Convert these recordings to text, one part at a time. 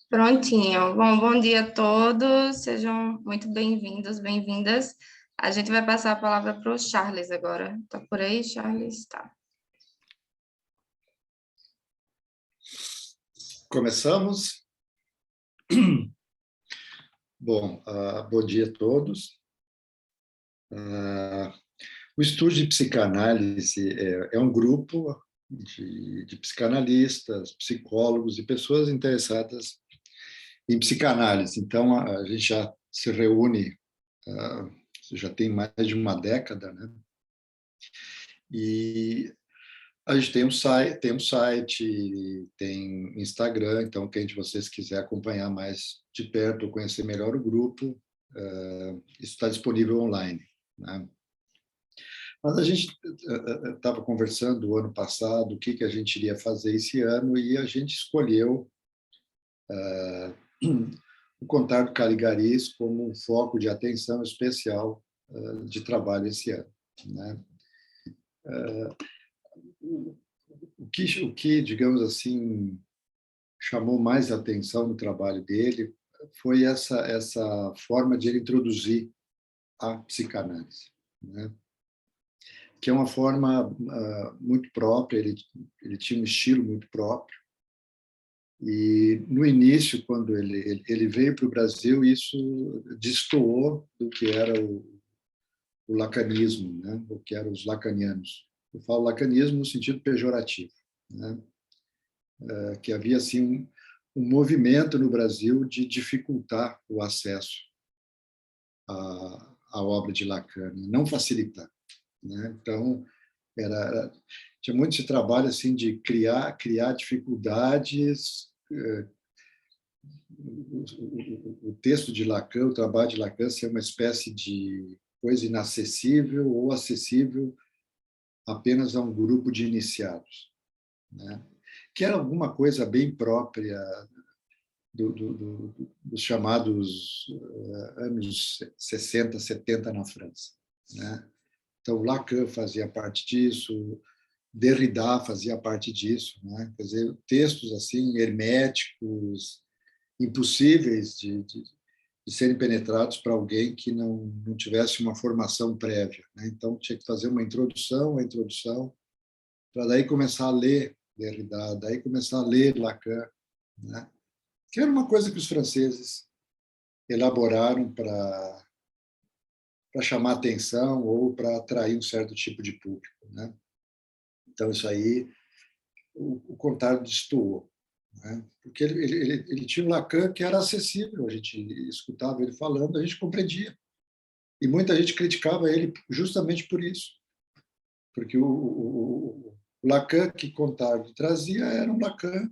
Prontinho. Bom dia a todos, sejam muito bem-vindos, bem-vindas. A gente vai passar a palavra para o Charles agora. Está por aí, Charles? Tá. Começamos? Bom, bom dia a todos. O Estúdio de Psicanálise é um grupo de psicanalistas, psicólogos e pessoas interessadas em psicanálise. Então, a gente já se reúne, já tem mais de uma década, né? E a gente tem um site, tem Instagram, então quem de vocês quiser acompanhar mais de perto ou conhecer melhor o grupo, isso está disponível online, né? Mas a gente estava conversando o ano passado o que a gente iria fazer esse ano e a gente escolheu o Contar do Caligaris como um foco de atenção especial de trabalho esse ano, né? O que, digamos assim, chamou mais atenção no trabalho dele foi essa forma de ele introduzir a psicanálise, né? Que é uma forma muito própria, ele tinha um estilo muito próprio, e no início, quando ele veio para o Brasil, isso destoou do que era o lacanismo, né? O que eram os lacanianos. Eu falo lacanismo no sentido pejorativo, né? Que havia assim um movimento no Brasil de dificultar o acesso à obra de Lacan, não facilitar, né? Então tinha muito esse trabalho assim de criar dificuldades. O texto de Lacan, o trabalho de Lacan, ser uma espécie de coisa inacessível ou acessível apenas a um grupo de iniciados, né? Que era alguma coisa bem própria dos chamados anos 60, 70 na França, né? Então, Lacan fazia parte disso, Derrida fazia parte disso, né? Quer dizer, textos assim herméticos, impossíveis de serem penetrados para alguém que não tivesse uma formação prévia, né? Então, tinha que fazer uma introdução, para daí começar a ler Derrida, daí começar a ler Lacan, né? Que era uma coisa que os franceses elaboraram para chamar atenção ou para atrair um certo tipo de público, né? Então, isso aí, o Contar destoou, né? Porque ele tinha um Lacan que era acessível, a gente escutava ele falando, a gente compreendia. E muita gente criticava ele justamente por isso, porque o Lacan que Contar trazia era um Lacan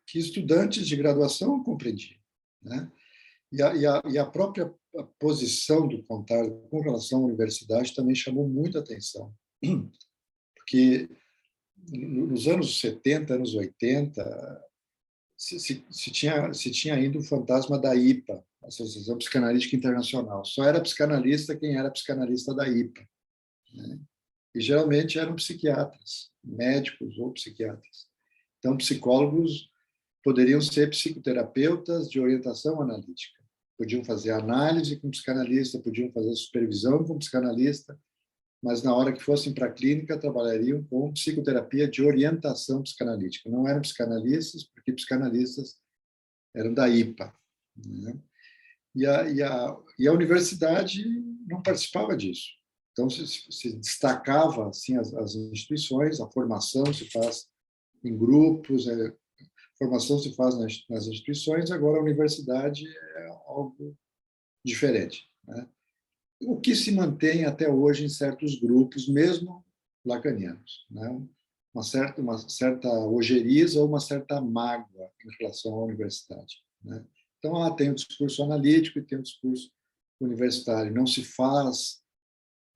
que estudantes de graduação compreendiam, né? E a própria posição do Contar com relação à universidade também chamou muita atenção, porque nos anos 70, anos 80, se tinha ainda o fantasma da IPA, Associação Psicanalítica Internacional. Só era psicanalista quem era psicanalista da IPA, né? E geralmente eram psiquiatras, médicos ou psiquiatras. Então, psicólogos poderiam ser psicoterapeutas de orientação analítica. Podiam fazer análise com psicanalista, podiam fazer supervisão com psicanalista, mas na hora que fossem para a clínica, trabalhariam com psicoterapia de orientação psicanalítica. Não eram psicanalistas, porque psicanalistas eram da IPA, né? E a universidade não participava disso. Então, se destacava assim, as instituições, a formação se faz em grupos, a formação se faz nas instituições, agora a universidade é algo diferente, né? O que se mantém até hoje em certos grupos, mesmo lacanianos, né? Uma certa ojeriza ou uma certa mágoa em relação à universidade, né? Então, tem o discurso analítico e tem o discurso universitário. Não se faz,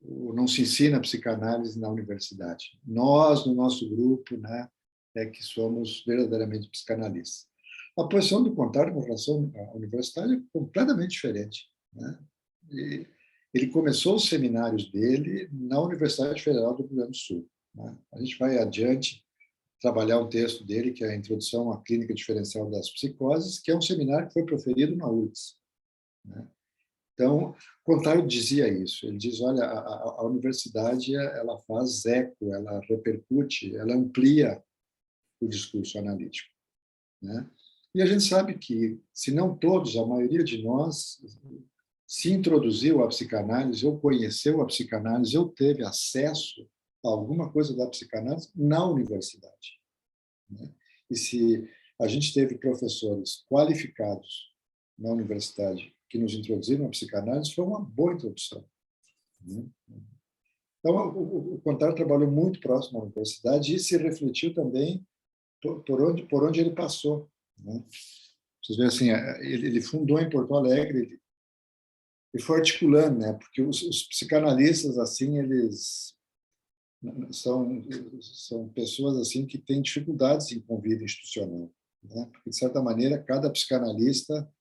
não se ensina psicanálise na universidade. Nós, no nosso grupo, né, é que somos verdadeiramente psicanalistas. A posição do Contar com relação à universidade é completamente diferente, né? ele começou os seminários dele na Universidade Federal do Rio Grande do Sul, né? A gente vai adiante trabalhar um texto dele, que é a Introdução à Clínica Diferencial das Psicoses, que é um seminário que foi proferido na URGS, né? Então, Contardo dizia isso. Ele diz, olha, a universidade ela faz eco, ela repercute, ela amplia o discurso analítico, né? E a gente sabe que, se não todos, a maioria de nós se introduziu à psicanálise, ou conheceu a psicanálise, ou teve acesso a alguma coisa da psicanálise na universidade, né? E se a gente teve professores qualificados na universidade que nos introduziram a psicanálise, foi uma boa introdução, né? Então, o Contar trabalhou muito próximo à universidade e se refletiu também por onde ele passou, né? Vocês veem assim, ele fundou em Porto Alegre e foi articulando, né? Porque os psicanalistas assim, eles são pessoas assim que têm dificuldades em convívio institucional, né? Porque de certa maneira cada psicanalista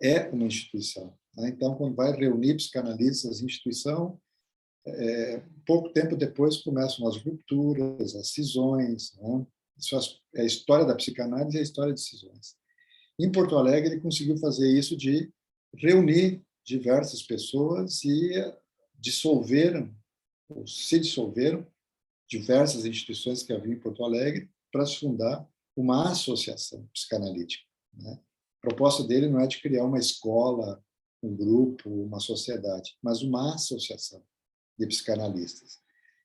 é uma instituição, né? Então, quando vai reunir psicanalistas em instituição, pouco tempo depois começam as rupturas, as cisões, né? Isso é a história da psicanálise e a história de cisões. Em Porto Alegre, ele conseguiu fazer isso de reunir diversas pessoas e dissolveram, ou se dissolveram, diversas instituições que havia em Porto Alegre para se fundar uma associação psicanalítica, né? A proposta dele não é de criar uma escola, um grupo, uma sociedade, mas uma associação de psicanalistas.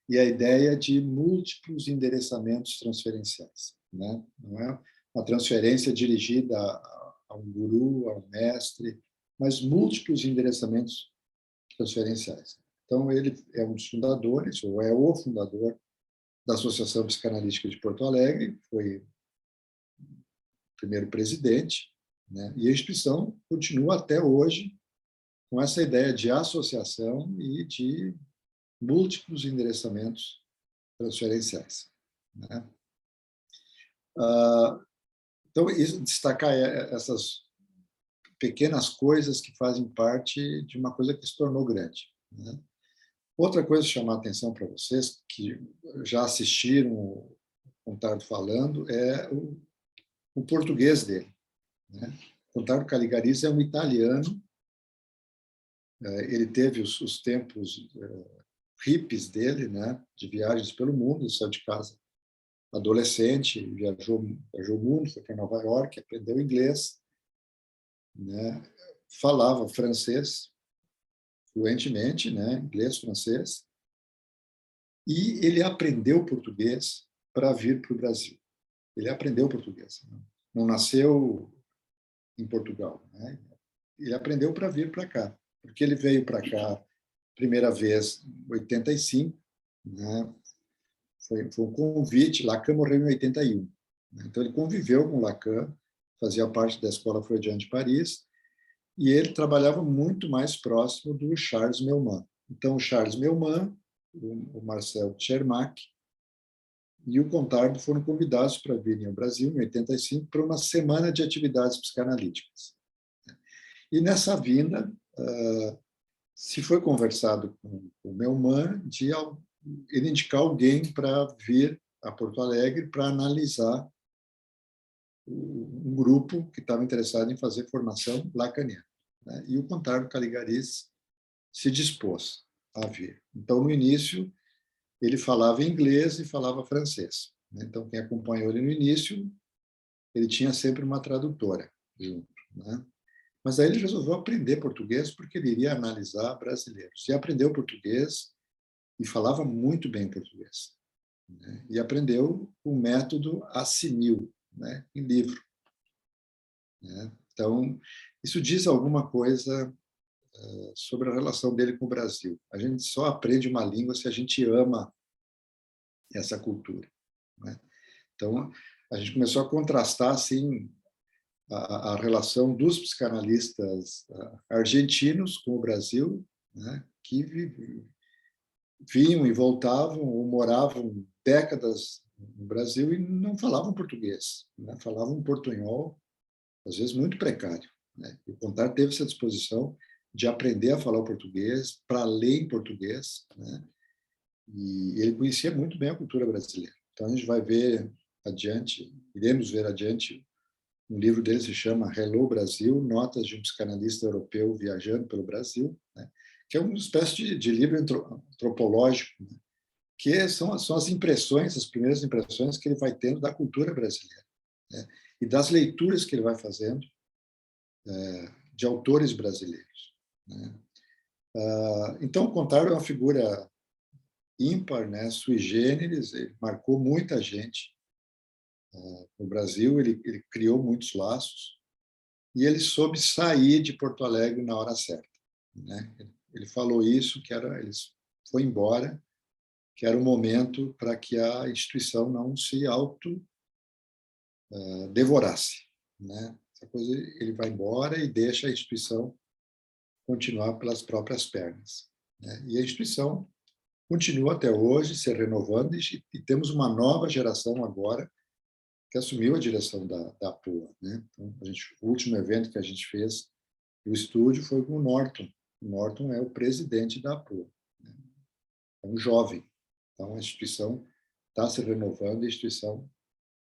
E a ideia de múltiplos endereçamentos transferenciais, né? Não é uma transferência dirigida a um guru, a um mestre, mas múltiplos endereçamentos transferenciais. Então, ele é um dos fundadores, ou é o fundador da Associação Psicanalítica de Porto Alegre, foi o primeiro presidente, né? E a instituição continua até hoje com essa ideia de associação e de múltiplos endereçamentos transferenciais, né? Então, destacar essas pequenas coisas que fazem parte de uma coisa que se tornou grande, né? Outra coisa que chamar a atenção para vocês, que já assistiram o Contardo falando, é o português dele, né? Contardo Caligari é um italiano, ele teve os tempos hippies dele, né? De viagens pelo mundo, ele saiu de casa adolescente, viajou o mundo, foi para Nova York, aprendeu inglês, né? Falava francês fluentemente, né? Inglês, francês, e ele aprendeu português para vir para o Brasil. Ele aprendeu português, não nasceu em Portugal, né? Ele aprendeu para vir para cá, porque ele veio para cá primeira vez em 85, né? Foi um convite. Lacan morreu em 81, né? Então ele conviveu com Lacan, fazia parte da Escola Freudiana de Paris, e ele trabalhava muito mais próximo do Charles Meumann. Então, o Charles Meumann, o Marcel Tschermak e o Contardo foram convidados para virem ao Brasil, em 85, para uma semana de atividades psicanalíticas. E nessa vinda, se foi conversado com o Meumann de ele indicar alguém para vir a Porto Alegre para analisar um grupo que estava interessado em fazer formação lacaniana, né? E o Contardo Caligari se dispôs a vir. Então, no início, ele falava inglês e falava francês, né? Então, quem acompanhou ele no início, ele tinha sempre uma tradutora junto, né? Mas aí ele resolveu aprender português porque ele iria analisar brasileiros. E aprendeu português e falava muito bem português, né? E aprendeu o método Assimil, né? Em livro, né? Então, isso diz alguma coisa sobre a relação dele com o Brasil. A gente só aprende uma língua se a gente ama essa cultura, né? Então, a gente começou a contrastar assim a relação dos psicanalistas argentinos com o Brasil, né? Que vinham e voltavam ou moravam décadas no Brasil e não falavam português, né? Falavam portunhol, às vezes muito precário, né? E o Contar teve essa disposição de aprender a falar o português, para ler em português, né? E ele conhecia muito bem a cultura brasileira. Então, a gente vai ver adiante, iremos ver adiante, um livro dele se chama Hello Brasil, Notas de um Psicanalista Europeu Viajando pelo Brasil, né? Que é uma espécie de livro antropológico, né? Que são as impressões, as primeiras impressões que ele vai tendo da cultura brasileira, né? E das leituras que ele vai fazendo de autores brasileiros, né? Então, o Contardo é uma figura ímpar, né? Sui generis, ele marcou muita gente no Brasil, ele criou muitos laços e ele soube sair de Porto Alegre na hora certa, né? Ele falou isso, ele foi embora, que era o momento para que a instituição não se auto-devorasse, né? Essa coisa, ele vai embora e deixa a instituição continuar pelas próprias pernas, né? E a instituição continua até hoje se renovando e temos uma nova geração agora que assumiu a direção da APOA, né? Então, o último evento que a gente fez no estúdio foi com o Norton. O Norton é o presidente da APOA, né? É um jovem. Então, a instituição está se renovando e a instituição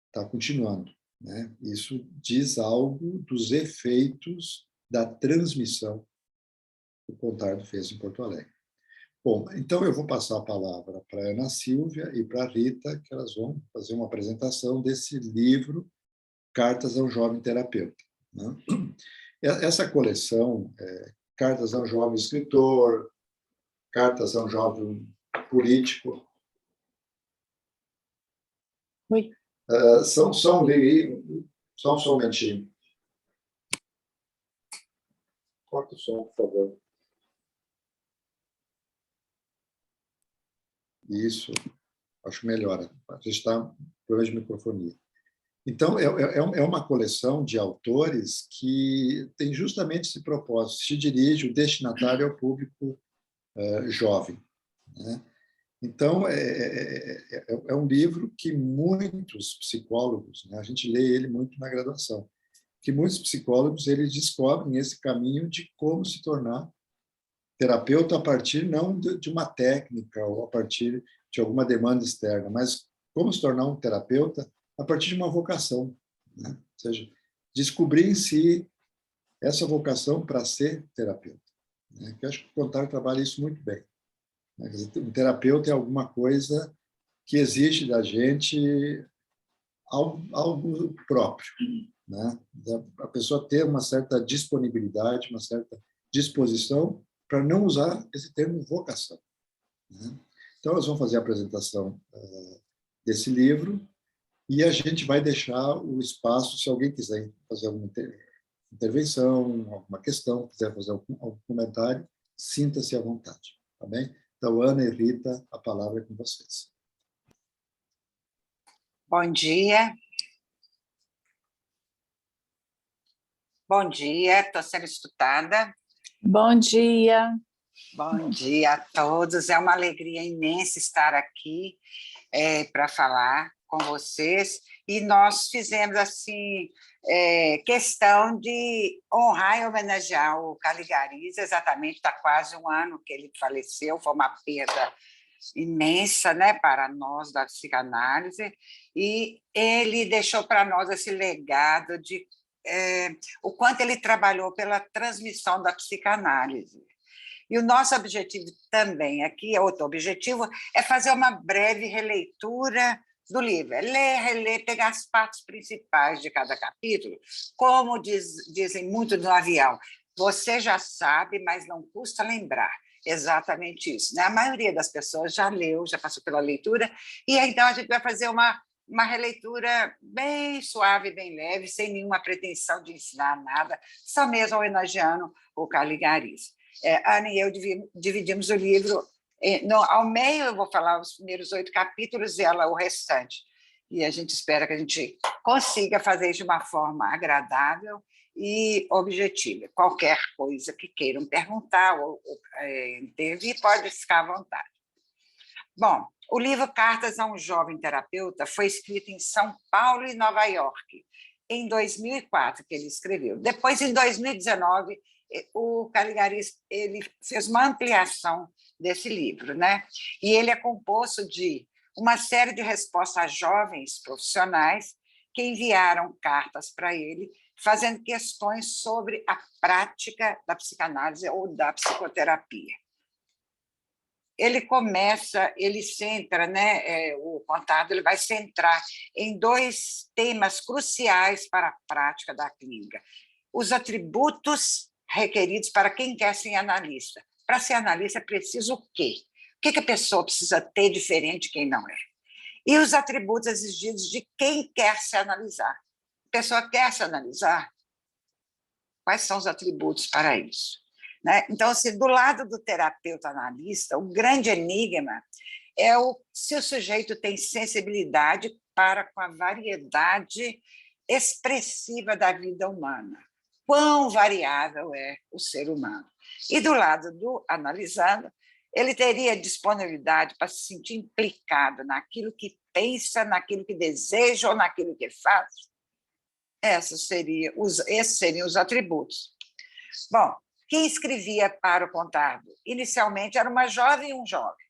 está continuando, né? Isso diz algo dos efeitos da transmissão que o Contardo fez em Porto Alegre. Bom, então eu vou passar a palavra para a Ana Silvia e para a Rita, que elas vão fazer uma apresentação desse livro, Cartas a um Jovem Terapeuta, né? Essa coleção, Cartas a um Jovem Escritor, Cartas a um Jovem Político, são só um momentinho. Corta o som, por favor. Isso, acho melhor. A gente está com problema de microfonia. Então, é uma coleção de autores que tem justamente esse propósito, se dirige, o destinatário ao público jovem, né? Então, é um livro que muitos psicólogos, né, a gente lê ele muito na graduação, que muitos psicólogos eles descobrem esse caminho de como se tornar terapeuta a partir não de uma técnica ou a partir de alguma demanda externa, mas como se tornar um terapeuta a partir de uma vocação, né? Ou seja, descobrir em si essa vocação para ser terapeuta, né? Eu acho que o Contardo trabalha isso muito bem, né? Quer dizer, um terapeuta é alguma coisa que exige da gente algo próprio, né? A pessoa ter uma certa disponibilidade, uma certa disposição para não usar esse termo vocação, né? Então, nós vamos fazer a apresentação desse livro e a gente vai deixar o espaço, se alguém quiser fazer alguma intervenção, alguma questão, quiser fazer algum comentário, sinta-se à vontade, tá bem? Então, Ana e Rita, a palavra é com vocês. Bom dia. Bom dia, estou sendo escutada. Bom dia. Bom dia a todos. É uma alegria imensa estar aqui para falar com vocês. E nós fizemos assim questão de honrar e homenagear o Caligariza. Exatamente, está quase um ano que ele faleceu. Foi uma perda imensa, né, para nós da psicanálise. E ele deixou para nós esse legado de o quanto ele trabalhou pela transmissão da psicanálise. E o nosso objetivo também aqui, outro objetivo, é fazer uma breve releitura do livro. É ler, reler, pegar as partes principais de cada capítulo, como dizem muito no avião. Você já sabe, mas não custa lembrar. Exatamente isso, né? A maioria das pessoas já leu, já passou pela leitura, e então a gente vai fazer uma releitura bem suave, bem leve, sem nenhuma pretensão de ensinar nada, só mesmo homenageando o Caligariza. Ana e eu dividimos o livro, ao meio eu vou falar os primeiros 8 capítulos e ela o restante. E a gente espera que a gente consiga fazer isso de uma forma agradável e objetiva. Qualquer coisa que queiram perguntar ou intervir, pode ficar à vontade. Bom, o livro Cartas a um Jovem Terapeuta foi escrito em São Paulo e Nova York, em 2004, que ele escreveu. Depois, em 2019, o Caligari ele fez uma ampliação desse livro, né? E ele é composto de uma série de respostas a jovens profissionais que enviaram cartas para ele, fazendo questões sobre a prática da psicanálise ou da psicoterapia. Ele centra, né, o Contardo ele vai centrar em dois temas cruciais para a prática da clínica: os atributos requeridos para quem quer ser analista. Para ser analista, é preciso o quê? O que a pessoa precisa ter diferente de quem não é? E os atributos exigidos de quem quer se analisar. A pessoa quer se analisar? Quais são os atributos para isso? Né? Então, assim, do lado do terapeuta analista, o grande enigma é se o sujeito tem sensibilidade para com a variedade expressiva da vida humana. Quão variável é o ser humano. E do lado do analisado, ele teria disponibilidade para se sentir implicado naquilo que pensa, naquilo que deseja ou naquilo que faz. Esses seriam os atributos. Bom, quem escrevia para o Contardo? Inicialmente era uma jovem e um jovem,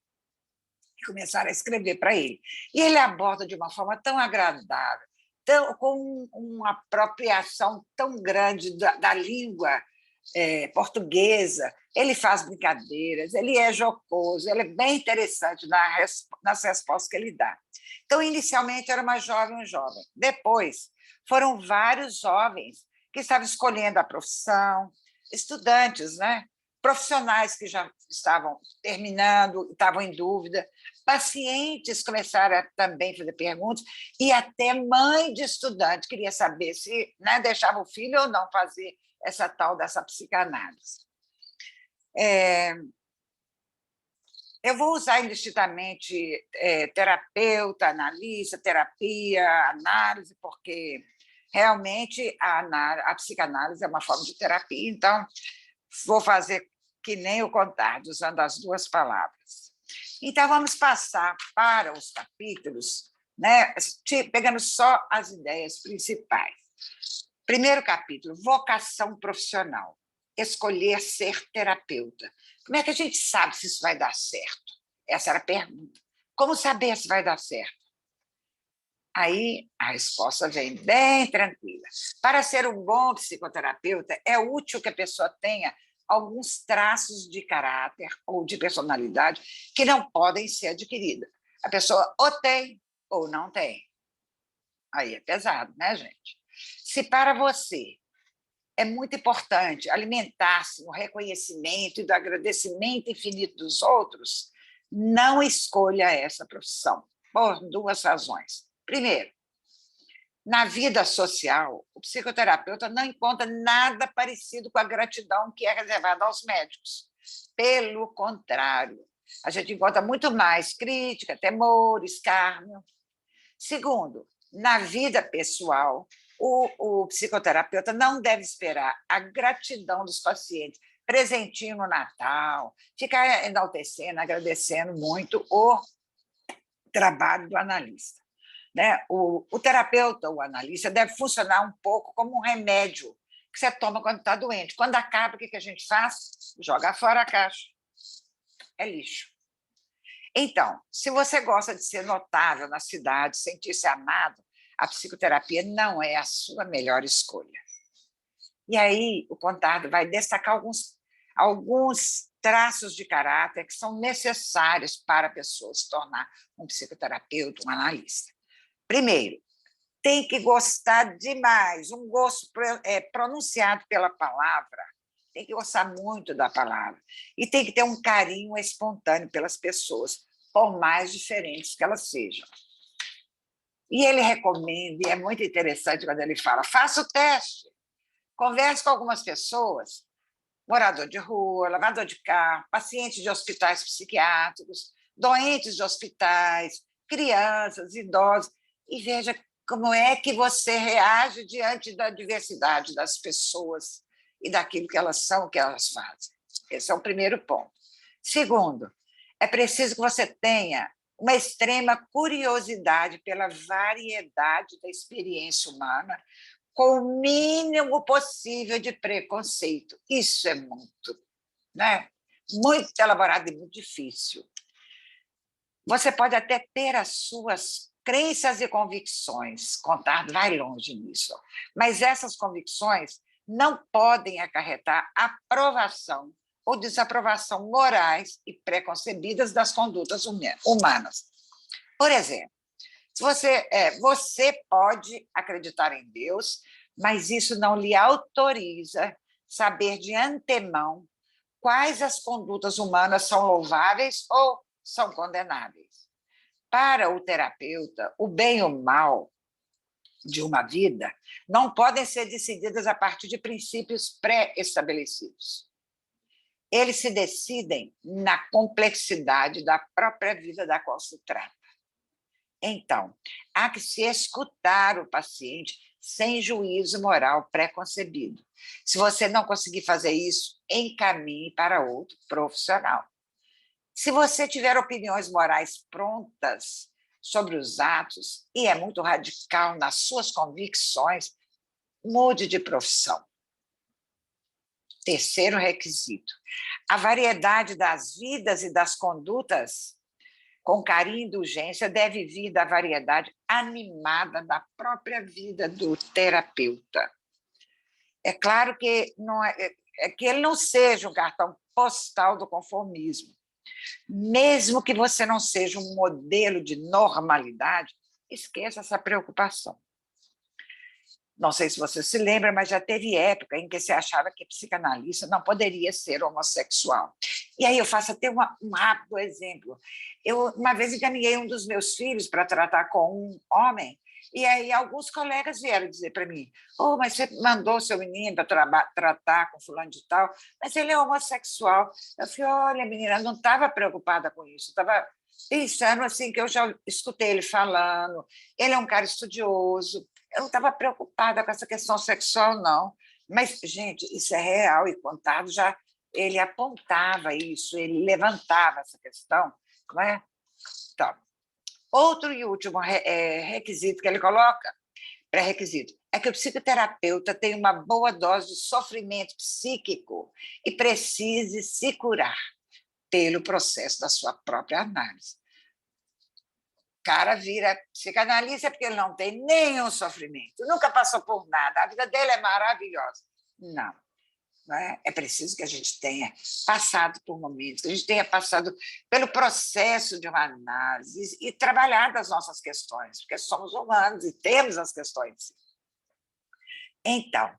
que começaram a escrever para ele. E ele aborda de uma forma tão agradável, com uma apropriação tão grande da língua portuguesa. Ele faz brincadeiras, ele é jocoso, ele é bem interessante nas respostas que ele dá. Então, inicialmente, era uma jovem e um jovem. Depois, foram vários jovens que estavam escolhendo a profissão, estudantes, né? Profissionais que já estavam terminando, estavam em dúvida, pacientes começaram a também fazer perguntas, e até mãe de estudante queria saber se, né, deixava o filho ou não fazer essa tal dessa psicanálise. Eu vou usar indistintamente terapeuta, analista, terapia, análise, porque realmente a psicanálise é uma forma de terapia, então vou fazer que nem o Contardo, usando as duas palavras. Então, vamos passar para os capítulos, né, pegando só as ideias principais. Primeiro capítulo, vocação profissional. Escolher ser terapeuta. Como é que a gente sabe se isso vai dar certo? Essa era a pergunta. Como saber se vai dar certo? Aí a resposta vem bem tranquila. Para ser um bom psicoterapeuta, é útil que a pessoa tenha alguns traços de caráter ou de personalidade que não podem ser adquiridos. A pessoa ou tem ou não tem. Aí é pesado, né, gente? Se para você é muito importante alimentar-se no reconhecimento e do agradecimento infinito dos outros, não escolha essa profissão, por duas razões. Primeiro, na vida social, o psicoterapeuta não encontra nada parecido com a gratidão que é reservada aos médicos. Pelo contrário, a gente encontra muito mais crítica, temor, escárnio. Segundo, na vida pessoal, o psicoterapeuta não deve esperar a gratidão dos pacientes, presentinho no Natal, ficar enaltecendo, agradecendo muito o trabalho do analista. Né? O terapeuta, o analista, deve funcionar um pouco como um remédio que você toma quando está doente. Quando acaba, o que a gente faz? Joga fora a caixa. É lixo. Então, se você gosta de ser notável na cidade, sentir-se amado, a psicoterapia não é a sua melhor escolha. E aí, o Contardo vai destacar alguns traços de caráter que são necessários para a pessoa se tornar um psicoterapeuta, um analista. Primeiro, tem que gostar demais, um gosto pronunciado pela palavra, tem que gostar muito da palavra, e tem que ter um carinho espontâneo pelas pessoas, por mais diferentes que elas sejam. E ele recomenda, e é muito interessante quando ele fala, faça o teste, converse com algumas pessoas, morador de rua, lavador de carro, pacientes de hospitais psiquiátricos, doentes de hospitais, crianças, idosos, e veja como é que você reage diante da diversidade das pessoas e daquilo que elas são, o que elas fazem. Esse é o primeiro ponto. Segundo, é preciso que você tenha uma extrema curiosidade pela variedade da experiência humana, com o mínimo possível de preconceito. Isso é muito, né? Muito elaborado e muito difícil. Você pode até ter as suas crenças e convicções, Contardo vai longe nisso, mas essas convicções não podem acarretar aprovação ou desaprovação morais e preconcebidas das condutas humanas. Por exemplo, você pode acreditar em Deus, mas isso não lhe autoriza saber de antemão quais as condutas humanas são louváveis ou são condenáveis. Para o terapeuta, o bem ou o mal de uma vida não podem ser decididas a partir de princípios pré-estabelecidos. Eles se decidem na complexidade da própria vida da qual se trata. Então, há que se escutar o paciente sem juízo moral pré-concebido. Se você não conseguir fazer isso, encaminhe para outro profissional. Se você tiver opiniões morais prontas sobre os atos e é muito radical nas suas convicções, mude de profissão. Terceiro requisito: a variedade das vidas e das condutas com carinho e indulgência deve vir da variedade animada da própria vida do terapeuta. É claro que, que ele não seja um cartão postal do conformismo. Mesmo que você não seja um modelo de normalidade, esqueça essa preocupação. Não sei se você se lembra, mas já teve época em que se achava que psicanalista não poderia ser homossexual. E aí eu faço até um rápido exemplo. Eu, uma vez, encaminhei um dos meus filhos para tratar com um homem, e aí alguns colegas vieram dizer para mim: oh, mas você mandou seu menino para tratar com fulano de tal, mas ele é homossexual. Eu falei: olha, menina, eu não estava preocupada com isso, estava pensando assim, que eu já escutei ele falando, ele é um cara estudioso, eu não estava preocupada com essa questão sexual, não. Mas, gente, isso é real, e Contardo já ele apontava isso, ele levantava essa questão, não é? Então, outro e último requisito que ele coloca, pré-requisito, é que o psicoterapeuta tem uma boa dose de sofrimento psíquico e precise se curar pelo processo da sua própria análise. O cara vira psicanalista porque ele não tem nenhum sofrimento, nunca passou por nada, a vida dele é maravilhosa. Não. É preciso que a gente tenha passado por momentos, que a gente tenha passado pelo processo de uma análise e trabalhado as nossas questões, porque somos humanos e temos as questões. Então,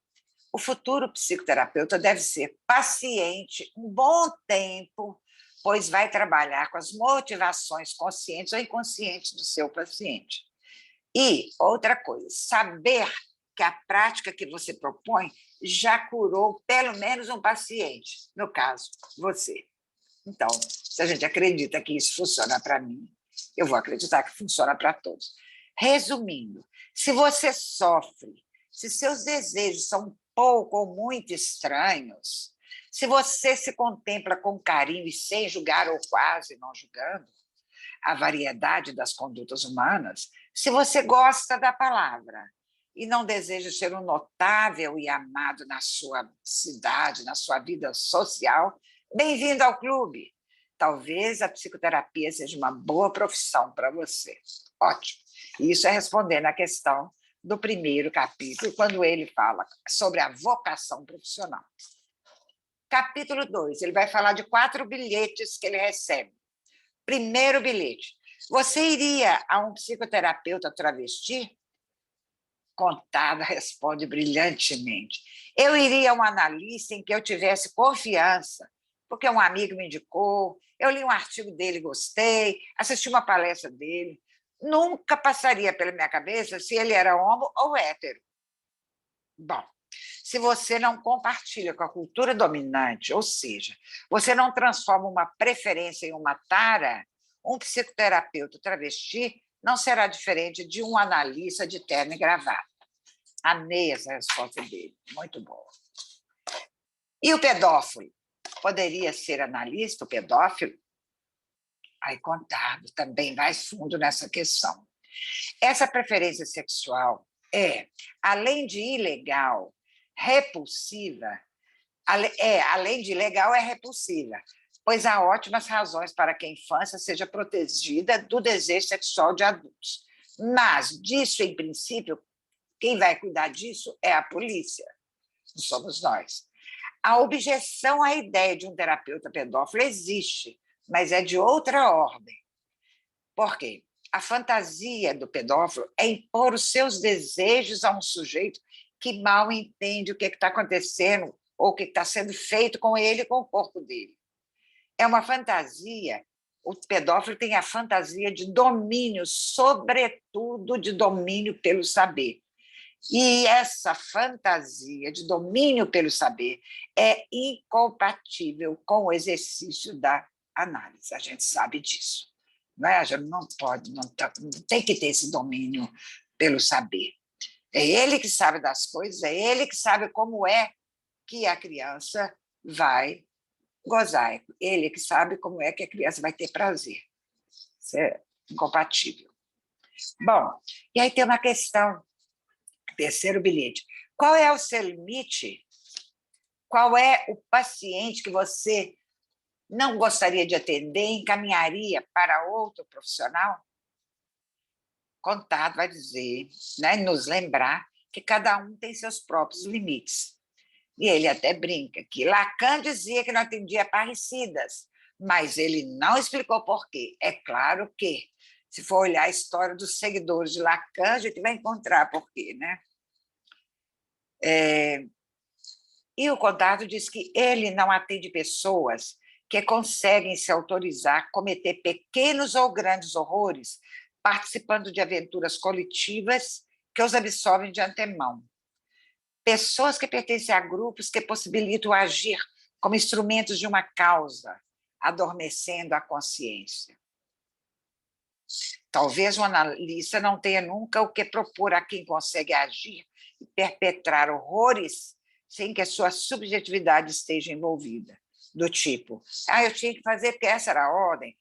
o futuro psicoterapeuta deve ser paciente um bom tempo, pois vai trabalhar com as motivações conscientes ou inconscientes do seu paciente. E, outra coisa, saber que a prática que você propõe já curou pelo menos um paciente, no caso, você. Então, se a gente acredita que isso funciona para mim, eu vou acreditar que funciona para todos. Resumindo, se você sofre, se seus desejos são um pouco ou muito estranhos, se você se contempla com carinho e sem julgar ou quase não julgando a variedade das condutas humanas, se você gosta da palavra e não deseja ser um notável e amado na sua cidade, na sua vida social, bem-vindo ao clube. Talvez a psicoterapia seja uma boa profissão para você. Ótimo. Isso é respondendo à questão do primeiro capítulo, quando ele fala sobre a vocação profissional. Capítulo 2, ele vai falar de 4 bilhetes que ele recebe. Primeiro bilhete: você iria a um psicoterapeuta travesti? Contada responde brilhantemente: eu iria a um analista em que eu tivesse confiança, porque um amigo me indicou, eu li um artigo dele, gostei, assisti uma palestra dele. Nunca passaria pela minha cabeça se ele era homo ou hétero. Bom, se você não compartilha com a cultura dominante, ou seja, você não transforma uma preferência em uma tara, um psicoterapeuta travesti não será diferente de um analista de terno e gravata. Amei essa resposta dele, muito boa. E o pedófilo? Poderia ser analista, o pedófilo? Aí, Contardo também vai fundo nessa questão. Essa preferência sexual além de ilegal, repulsiva, além de ilegal, é repulsiva, pois há ótimas razões para que a infância seja protegida do desejo sexual de adultos. Mas, disso, em princípio, quem vai cuidar disso é a polícia, não somos nós. A objeção à ideia de um terapeuta pedófilo existe, mas é de outra ordem. Por quê? A fantasia do pedófilo é impor os seus desejos a um sujeito que mal entende o que está acontecendo ou o que está sendo feito com ele e com o corpo dele. É uma fantasia. O pedófilo tem a fantasia de domínio, sobretudo de domínio pelo saber. E essa fantasia de domínio pelo saber é incompatível com o exercício da análise. A gente sabe disso. Não é? A gente não pode, não tem que ter esse domínio pelo saber. É ele que sabe das coisas, é ele que sabe como é que a criança vai gozar, é ele que sabe como é que a criança vai ter prazer. Isso é incompatível. Bom, e aí tem uma questão, terceiro bilhete. Qual é o seu limite? Qual é o paciente que você não gostaria de atender e encaminharia para outro profissional? Contato vai dizer, né, nos lembrar que cada um tem seus próprios limites. E ele até brinca que Lacan dizia que não atendia parricidas, mas ele não explicou por quê. É claro que, se for olhar a história dos seguidores de Lacan, a gente vai encontrar por quê, né? E o Contato diz que ele não atende pessoas que conseguem se autorizar a cometer pequenos ou grandes horrores, participando de aventuras coletivas que os absorvem de antemão. Pessoas que pertencem a grupos que possibilitam agir como instrumentos de uma causa, adormecendo a consciência. Talvez o analista não tenha nunca o que propor a quem consegue agir e perpetrar horrores sem que a sua subjetividade esteja envolvida. Do tipo, eu tinha que fazer porque essa era a ordem,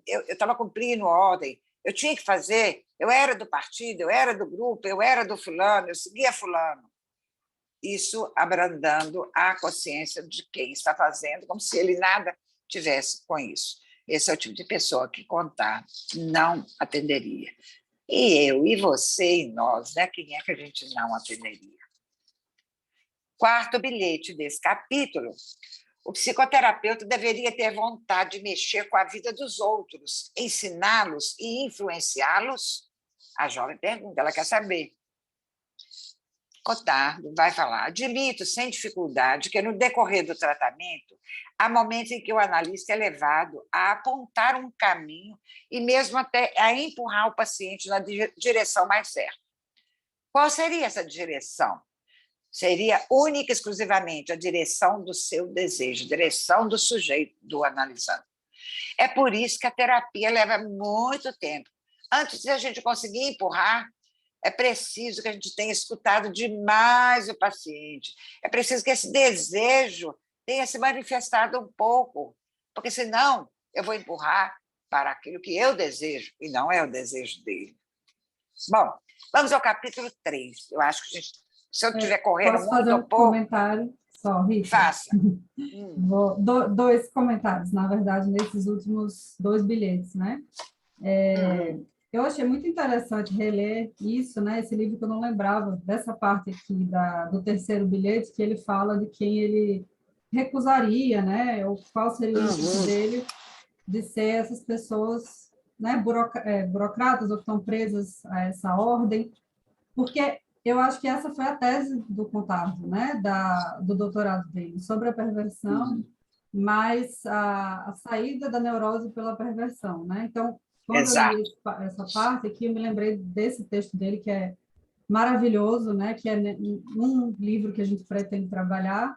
eu estava cumprindo a ordem, eu tinha que fazer, eu era do partido, eu era do grupo, eu era do fulano, eu seguia fulano. Isso abrandando a consciência de quem está fazendo, como se ele nada tivesse com isso. Esse é o tipo de pessoa que Contato não atenderia. E eu, e você, e nós, né? Quem é que a gente não atenderia? Quarto bilhete desse capítulo: o psicoterapeuta deveria ter vontade de mexer com a vida dos outros, ensiná-los e influenciá-los? A jovem pergunta, ela quer saber. Contato vai falar: admito sem dificuldade que no decorrer do tratamento há momentos em que o analista é levado a apontar um caminho e mesmo até a empurrar o paciente na direção mais certa. Qual seria essa direção? Seria única e exclusivamente a direção do seu desejo, a direção do sujeito, do analisando. É por isso que a terapia leva muito tempo. Antes de a gente conseguir empurrar, é preciso que a gente tenha escutado demais o paciente. É preciso que esse desejo tenha se manifestado um pouco, porque senão eu vou empurrar para aquilo que eu desejo e não é o desejo dele. Bom, vamos ao capítulo 3. Eu acho que se eu estiver correndo Posso muito fazer um pouco... comentário só, Rita? Faça. Dois comentários, na verdade, nesses últimos 2 bilhetes, né? Eu achei muito interessante reler isso, né? Esse livro que eu não lembrava, dessa parte aqui do terceiro bilhete, que ele fala de quem ele recusaria, né? Ou qual seria o limite dele de ser essas pessoas, né? Burocratas ou que estão presas a essa ordem, porque eu acho que essa foi a tese do Contato, né? Do doutorado dele, sobre a perversão, mas a saída da neurose pela perversão, né? Então, quando eu li essa parte aqui, eu me lembrei desse texto dele, que é maravilhoso, né? Que é um livro que a gente pretende trabalhar,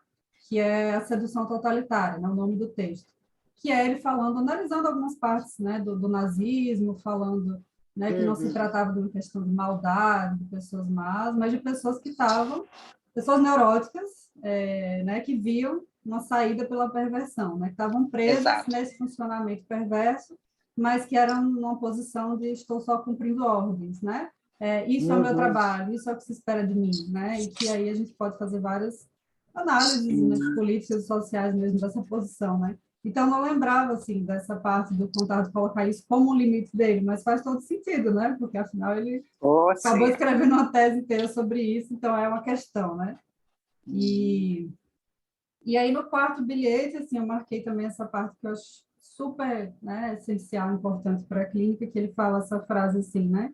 que é A Sedução Totalitária, né? O nome do texto, que é ele falando, analisando algumas partes, né? do nazismo, falando, né? Que não se tratava de uma questão de maldade, de pessoas más, mas de pessoas que estavam, pessoas neuróticas, né? Que viam uma saída pela perversão, né? Que estavam presas nesse funcionamento perverso, mas que eram numa posição de estou só cumprindo ordens, né? isso é o meu trabalho, isso é o que se espera de mim, né? E que aí a gente pode fazer várias análises, né, políticas e sociais mesmo dessa posição, né? Então, não lembrava, assim, dessa parte do Contardo colocar isso como um limite dele, mas faz todo sentido, né? Porque, afinal, ele acabou escrevendo uma tese inteira sobre isso, então é uma questão, né? E aí, no quarto bilhete, assim, eu marquei também essa parte que eu acho super, né, essencial, importante para a clínica, que ele fala essa frase assim, né?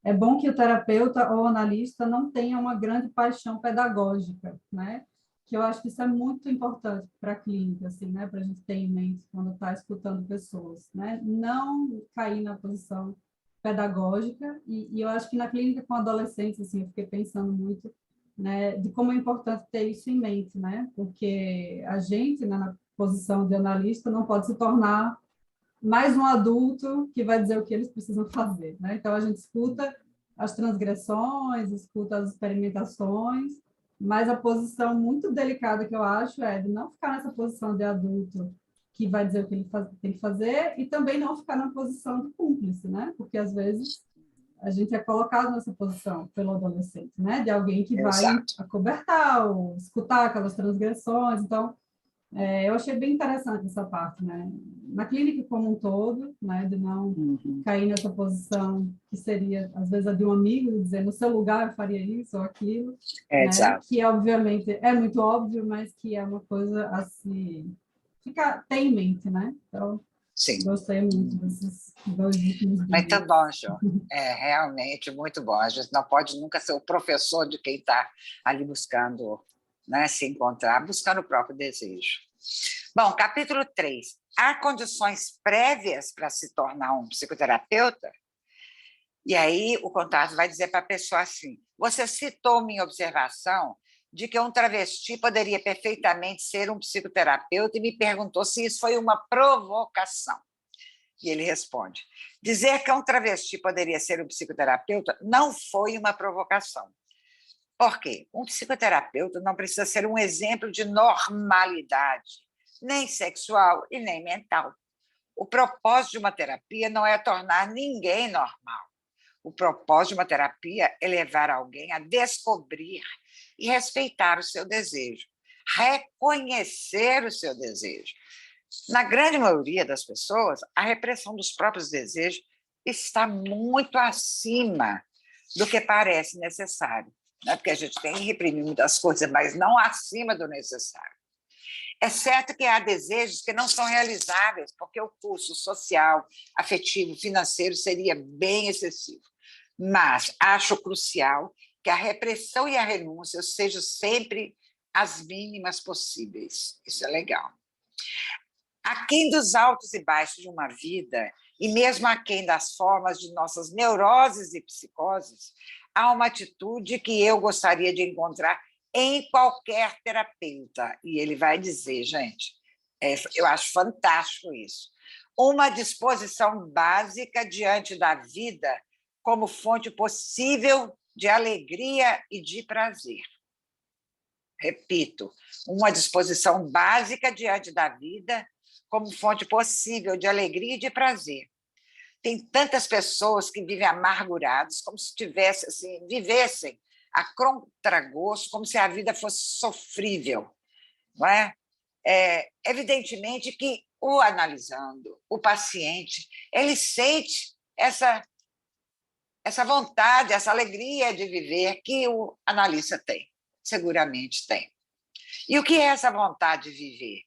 É bom que o terapeuta ou analista não tenha uma grande paixão pedagógica, né? Que eu acho que isso é muito importante para a clínica, assim, né? Para a gente ter em mente quando está escutando pessoas, né? Não cair na posição pedagógica, e eu acho que na clínica com adolescentes, assim, eu fiquei pensando muito, né, de como é importante ter isso em mente, né? Porque a gente, né, na posição de analista, não pode se tornar mais um adulto que vai dizer o que eles precisam fazer, né? Então, a gente escuta as transgressões, escuta as experimentações, mas a posição muito delicada que eu acho é de não ficar nessa posição de adulto que vai dizer o que ele tem que fazer e também não ficar na posição de cúmplice, né? Porque, às vezes, a gente é colocado nessa posição pelo adolescente, né? De alguém que vai acobertar ou escutar aquelas transgressões. Então, eu achei bem interessante essa parte, né? Na clínica como um todo, né? De não cair nessa posição que seria, às vezes, a de um amigo, de dizer, no seu lugar eu faria isso ou aquilo, né? Que, obviamente, é muito óbvio, mas que é uma coisa a se ter em mente, né? Então, gostei muito desses 2 últimos dias. Muito bom, Jo. É realmente muito bom. A gente não pode nunca ser o professor de quem está ali buscando, né, se encontrar, buscando o próprio desejo. Bom, capítulo 3. Há condições prévias para se tornar um psicoterapeuta? E aí o contato vai dizer para a pessoa assim, você citou minha observação de que um travesti poderia perfeitamente ser um psicoterapeuta e me perguntou se isso foi uma provocação. E ele responde, dizer que um travesti poderia ser um psicoterapeuta não foi uma provocação. Por quê? Um psicoterapeuta não precisa ser um exemplo de normalidade, nem sexual e nem mental. O propósito de uma terapia não é tornar ninguém normal. O propósito de uma terapia é levar alguém a descobrir e respeitar o seu desejo, reconhecer o seu desejo. Na grande maioria das pessoas, a repressão dos próprios desejos está muito acima do que parece necessário, né? Porque a gente tem que reprimir muitas coisas, mas não acima do necessário. É certo que há desejos que não são realizáveis, porque o custo social, afetivo, financeiro seria bem excessivo. Mas acho crucial que a repressão e a renúncia sejam sempre as mínimas possíveis. Isso é legal. Aquém dos altos e baixos de uma vida, e mesmo aquém das formas de nossas neuroses e psicoses, há uma atitude que eu gostaria de encontrar em qualquer terapeuta. E ele vai dizer, gente, eu acho fantástico isso, uma disposição básica diante da vida como fonte possível de alegria e de prazer. Repito, uma disposição básica diante da vida como fonte possível de alegria e de prazer. Tem tantas pessoas que vivem amarguradas, como se tivessem, assim, vivessem a contragosto, como se a vida fosse sofrível, não é? Evidentemente que o analisando, o paciente, ele sente essa vontade, essa alegria de viver que o analista tem, seguramente tem. E o que é essa vontade de viver?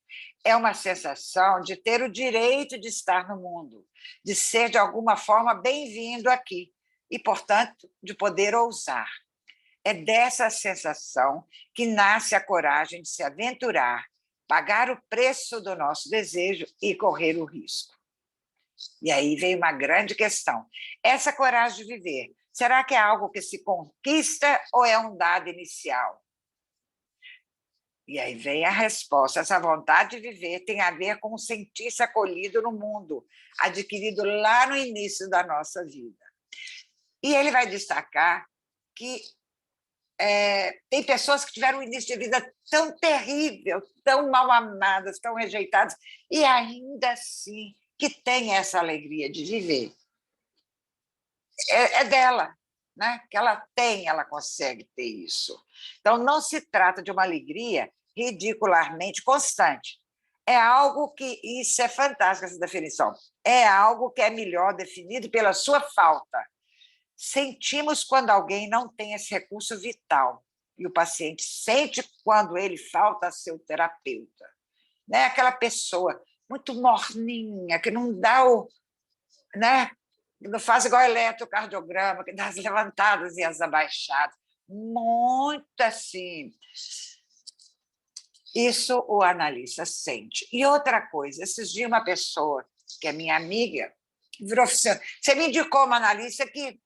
É uma sensação de ter o direito de estar no mundo, de ser, de alguma forma, bem-vindo aqui e, portanto, de poder ousar. É dessa sensação que nasce a coragem de se aventurar, pagar o preço do nosso desejo e correr o risco. E aí vem uma grande questão. Essa coragem de viver, será que é algo que se conquista ou é um dado inicial? E aí vem a resposta. Essa vontade de viver tem a ver com sentir-se acolhido no mundo, adquirido lá no início da nossa vida. E ele vai destacar que tem pessoas que tiveram um início de vida tão terrível, tão mal amadas, tão rejeitadas, e ainda assim que tem essa alegria de viver. É dela, né, que ela tem, ela consegue ter isso. Então, não se trata de uma alegria ridicularmente constante. É algo que, isso é fantástico, essa definição, é algo que é melhor definido pela sua falta. Sentimos quando alguém não tem esse recurso vital, e o paciente sente quando ele falta a seu terapeuta. Né? Aquela pessoa muito morninha, que não dá o... Né? Não faz igual eletrocardiograma, que dá as levantadas e as abaixadas. Muito assim. Isso o analista sente. E outra coisa, esses dias uma pessoa, que é minha amiga, virou oficina. Você me indicou uma analista que...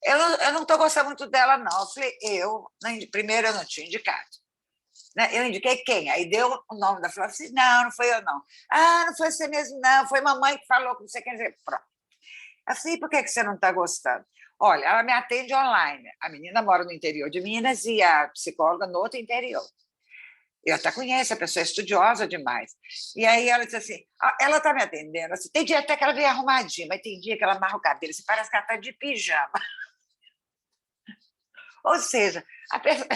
eu não estou gostando muito dela, não. Eu falei, primeiro eu não tinha indicado. Né? Eu indiquei quem? Aí deu o nome da fulana. Eu falei, não foi eu, não. Ah, não foi você mesmo, não. Foi mamãe que falou com você. Quer dizer, pronto. Eu falei, por que você não está gostando? Olha, ela me atende online. A menina mora no interior de Minas e a psicóloga no outro interior. Eu até conheço, a pessoa é estudiosa demais. E aí ela disse assim, ela está me atendendo. Assim, tem dia até que ela vem arrumadinha, mas tem dia que ela amarra o cabelo. Assim, parece que ela está de pijama. Ou seja, a pessoa...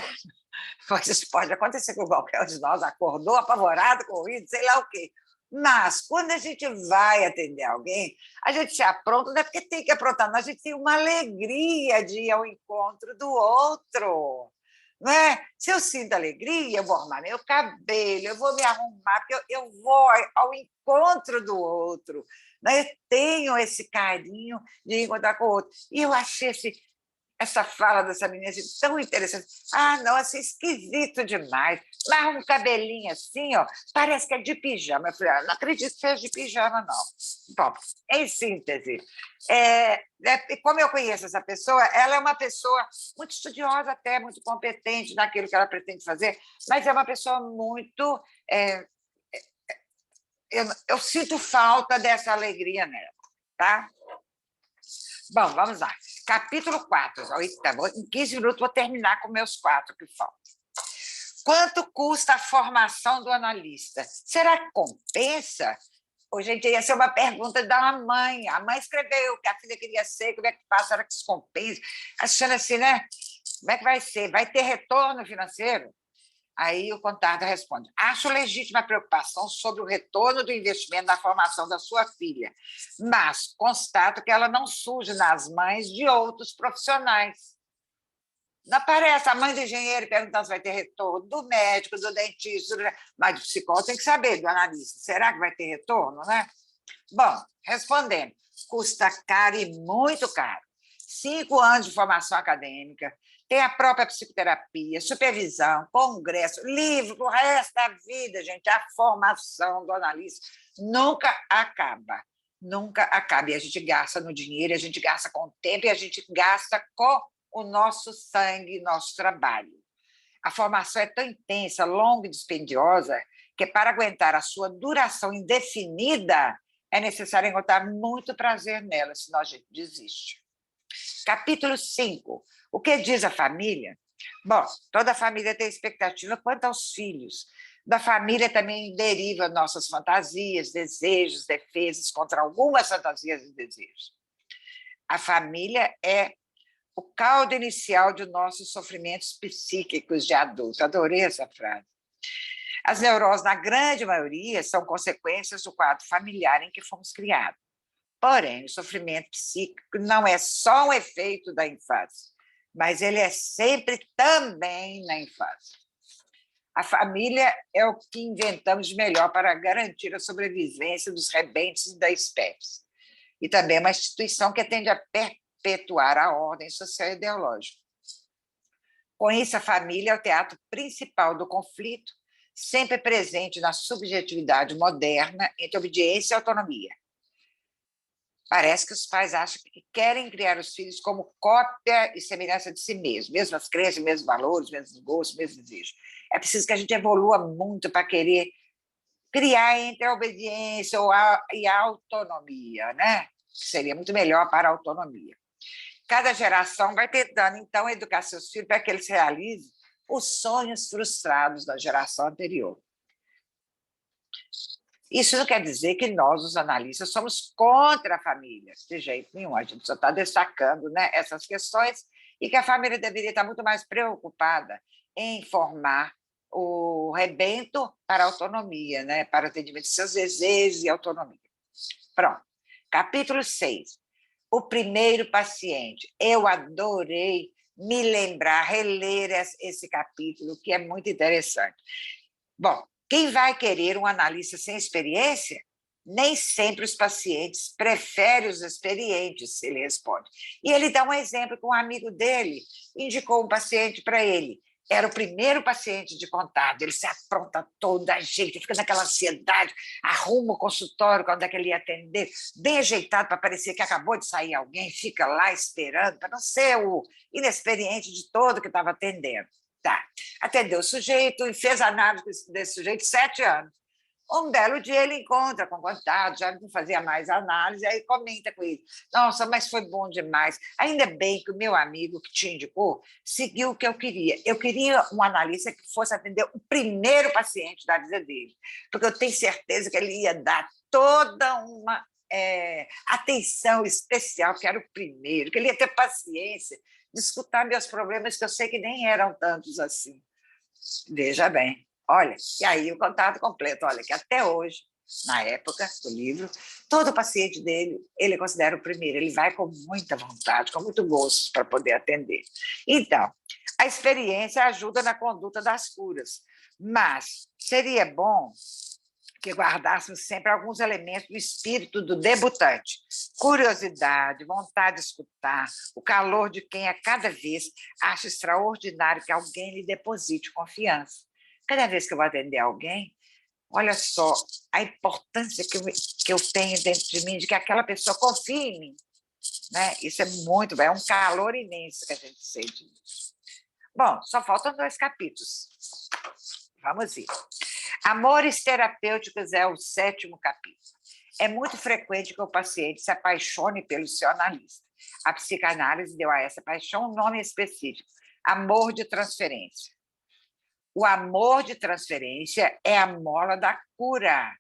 Isso pode acontecer com qualquer um de nós, acordou apavorado, corrido, sei lá o quê. Mas, quando a gente vai atender alguém, a gente se apronta, não é porque tem que aprontar, mas a gente tem uma alegria de ir ao encontro do outro. Não é? Se eu sinto alegria, eu vou arrumar meu cabelo, eu vou me arrumar, porque eu vou ao encontro do outro. Né? Eu tenho esse carinho de encontrar com o outro. E eu achei essa fala dessa menina assim, tão interessante. Não, assim, esquisito demais. Mas um cabelinho assim, ó, parece que é de pijama. Eu falei, não acredito que seja de pijama, não. Bom, em síntese, como eu conheço essa pessoa, ela é uma pessoa muito estudiosa até, muito competente naquilo que ela pretende fazer, mas é uma pessoa muito... eu sinto falta dessa alegria nela, tá? Bom, vamos lá. Capítulo 4. Em 15 minutos vou terminar com meus 4 que faltam. Quanto custa a formação do analista? Será que compensa? Gente, ia ser uma pergunta da mãe. A mãe escreveu o que a filha queria ser, como é que faz, será que isso compensa? Achando assim, né? Como é que vai ser? Vai ter retorno financeiro? Aí o contador responde, acho legítima a preocupação sobre o retorno do investimento na formação da sua filha, mas constato que ela não surge nas mãos de outros profissionais. Não aparece a mãe do engenheiro perguntando se vai ter retorno, do médico, do dentista, mas do psicólogo tem que saber, do analista. Será que vai ter retorno, né? Bom, respondendo, custa caro e muito caro. 5 anos de formação acadêmica, tem a própria psicoterapia, supervisão, congresso, livro, o resto da vida, gente. A formação do analista nunca acaba. Nunca acaba. E a gente gasta no dinheiro, a gente gasta com o tempo e a gente gasta com o nosso sangue, nosso trabalho. A formação é tão intensa, longa e dispendiosa, que para aguentar a sua duração indefinida, é necessário encontrar muito prazer nela, senão a gente desiste. Capítulo 5. O que diz a família? Bom, toda família tem expectativa quanto aos filhos. Da família também derivam nossas fantasias, desejos, defesas contra algumas fantasias e desejos. A família é o caldo inicial de nossos sofrimentos psíquicos de adulto. Adorei essa frase. As neuroses, na grande maioria, são consequências do quadro familiar em que fomos criados. Porém, o sofrimento psíquico não é só um efeito da infância, mas ele é sempre também na infância. A família é o que inventamos de melhor para garantir a sobrevivência dos rebeldes da espécie. E também é uma instituição que tende a perpetuar a ordem social e ideológica. Com isso, a família é o teatro principal do conflito, sempre presente na subjetividade moderna entre obediência e autonomia. Parece que os pais acham que querem criar os filhos como cópia e semelhança de si mesmos, mesmas crenças, mesmos valores, mesmos gostos, mesmos desejos. É preciso que a gente evolua muito para querer criar entre a obediência e a autonomia, né? Que seria muito melhor para a autonomia. Cada geração vai tentando, então, educar seus filhos para que eles realizem os sonhos frustrados da geração anterior. Isso não quer dizer que nós, os analistas, somos contra a família, de jeito nenhum. A gente só está destacando, né, essas questões e que a família deveria estar muito mais preocupada em formar o rebento para a autonomia, né, para o atendimento de seus desejos e autonomia. Pronto. Capítulo 6. O primeiro paciente. Eu adorei me lembrar, reler esse capítulo, que é muito interessante. Bom, quem vai querer um analista sem experiência? Nem sempre os pacientes preferem os experientes, ele responde. E ele dá um exemplo com um amigo dele, indicou um paciente para ele. Era o primeiro paciente de contato, ele se apronta todo, ajeita, fica naquela ansiedade, arruma o consultório quando é que ele ia atender, bem ajeitado para parecer que acabou de sair alguém, fica lá esperando, para não ser o inexperiente de todo que estava atendendo. Tá. Atendeu o sujeito e fez análise desse sujeito 7 anos. Um belo dia ele encontra com contato, já não fazia mais análise, aí comenta com ele. Nossa, mas foi bom demais. Ainda bem que o meu amigo que te indicou seguiu o que eu queria. Eu queria um analista que fosse atender o primeiro paciente da vida dele, porque eu tenho certeza que ele ia dar toda uma atenção especial, que era o primeiro, que ele ia ter paciência de escutar meus problemas, que eu sei que nem eram tantos assim. Veja bem. Olha, e aí o contato completo, olha, que até hoje, na época do livro, todo paciente dele, ele considera o primeiro, ele vai com muita vontade, com muito gosto para poder atender. Então, a experiência ajuda na conduta das curas, mas seria bom que guardássemos sempre alguns elementos do espírito do debutante. Curiosidade, vontade de escutar, o calor de quem a cada vez acha extraordinário que alguém lhe deposite confiança. Cada vez que eu vou atender alguém, olha só a importância que eu tenho dentro de mim, de que aquela pessoa confie em mim. Né? Isso é um calor imenso que a gente sente. Bom, só faltam 2 capítulos. Vamos ver. Amores terapêuticos é o 7º capítulo. É muito frequente que o paciente se apaixone pelo seu analista. A psicanálise deu a essa paixão um nome específico, amor de transferência. O amor de transferência é a mola da cura.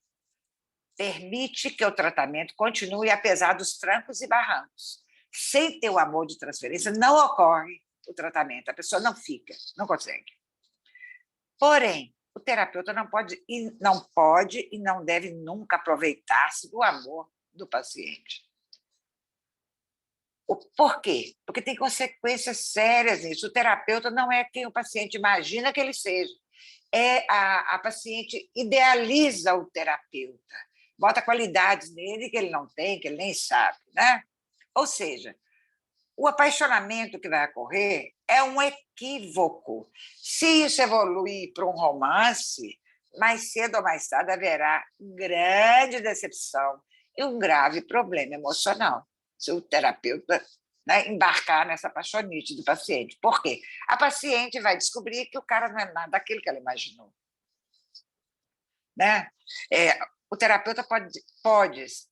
Permite que o tratamento continue apesar dos trancos e barrancos. Sem ter o amor de transferência, não ocorre o tratamento. A pessoa não fica, não consegue. Porém, o terapeuta não pode e não deve nunca aproveitar-se do amor do paciente. Por quê? Porque tem consequências sérias nisso. O terapeuta não é quem o paciente imagina que ele seja. A paciente idealiza o terapeuta, bota qualidades nele que ele não tem, que ele nem sabe. Né? Ou seja, o apaixonamento que vai ocorrer é um equívoco. Se isso evoluir para um romance, mais cedo ou mais tarde haverá grande decepção e um grave problema emocional. Se o terapeuta embarcar nessa paixonite do paciente. Por quê? A paciente vai descobrir que o cara não é nada daquilo que ela imaginou. Né? O terapeuta pode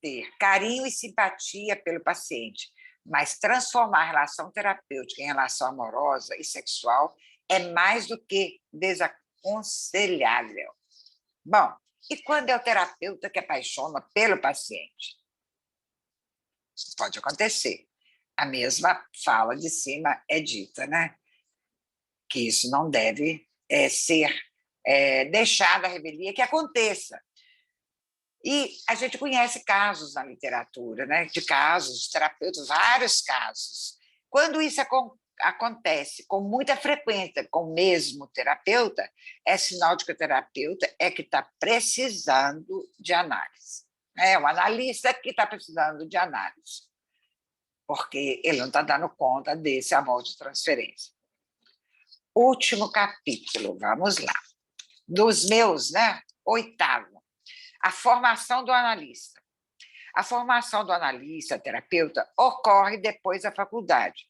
ter carinho e simpatia pelo paciente, mas transformar a relação terapêutica em relação amorosa e sexual é mais do que desaconselhável. Bom, e quando é o terapeuta que apaixona pelo paciente? Pode acontecer. A mesma fala de cima é dita, né? Que isso não deve ser deixado à revelia que aconteça. E a gente conhece casos na literatura, né? De casos de terapeutas, vários casos. Quando isso acontece com muita frequência com o mesmo terapeuta, é sinal de que o terapeuta que está precisando de análise. É o analista que está precisando de análise, porque ele não está dando conta desse amor de transferência. Último capítulo, vamos lá. Dos meus, né? 8º. A formação do analista. A formação do analista, terapeuta, ocorre depois da faculdade.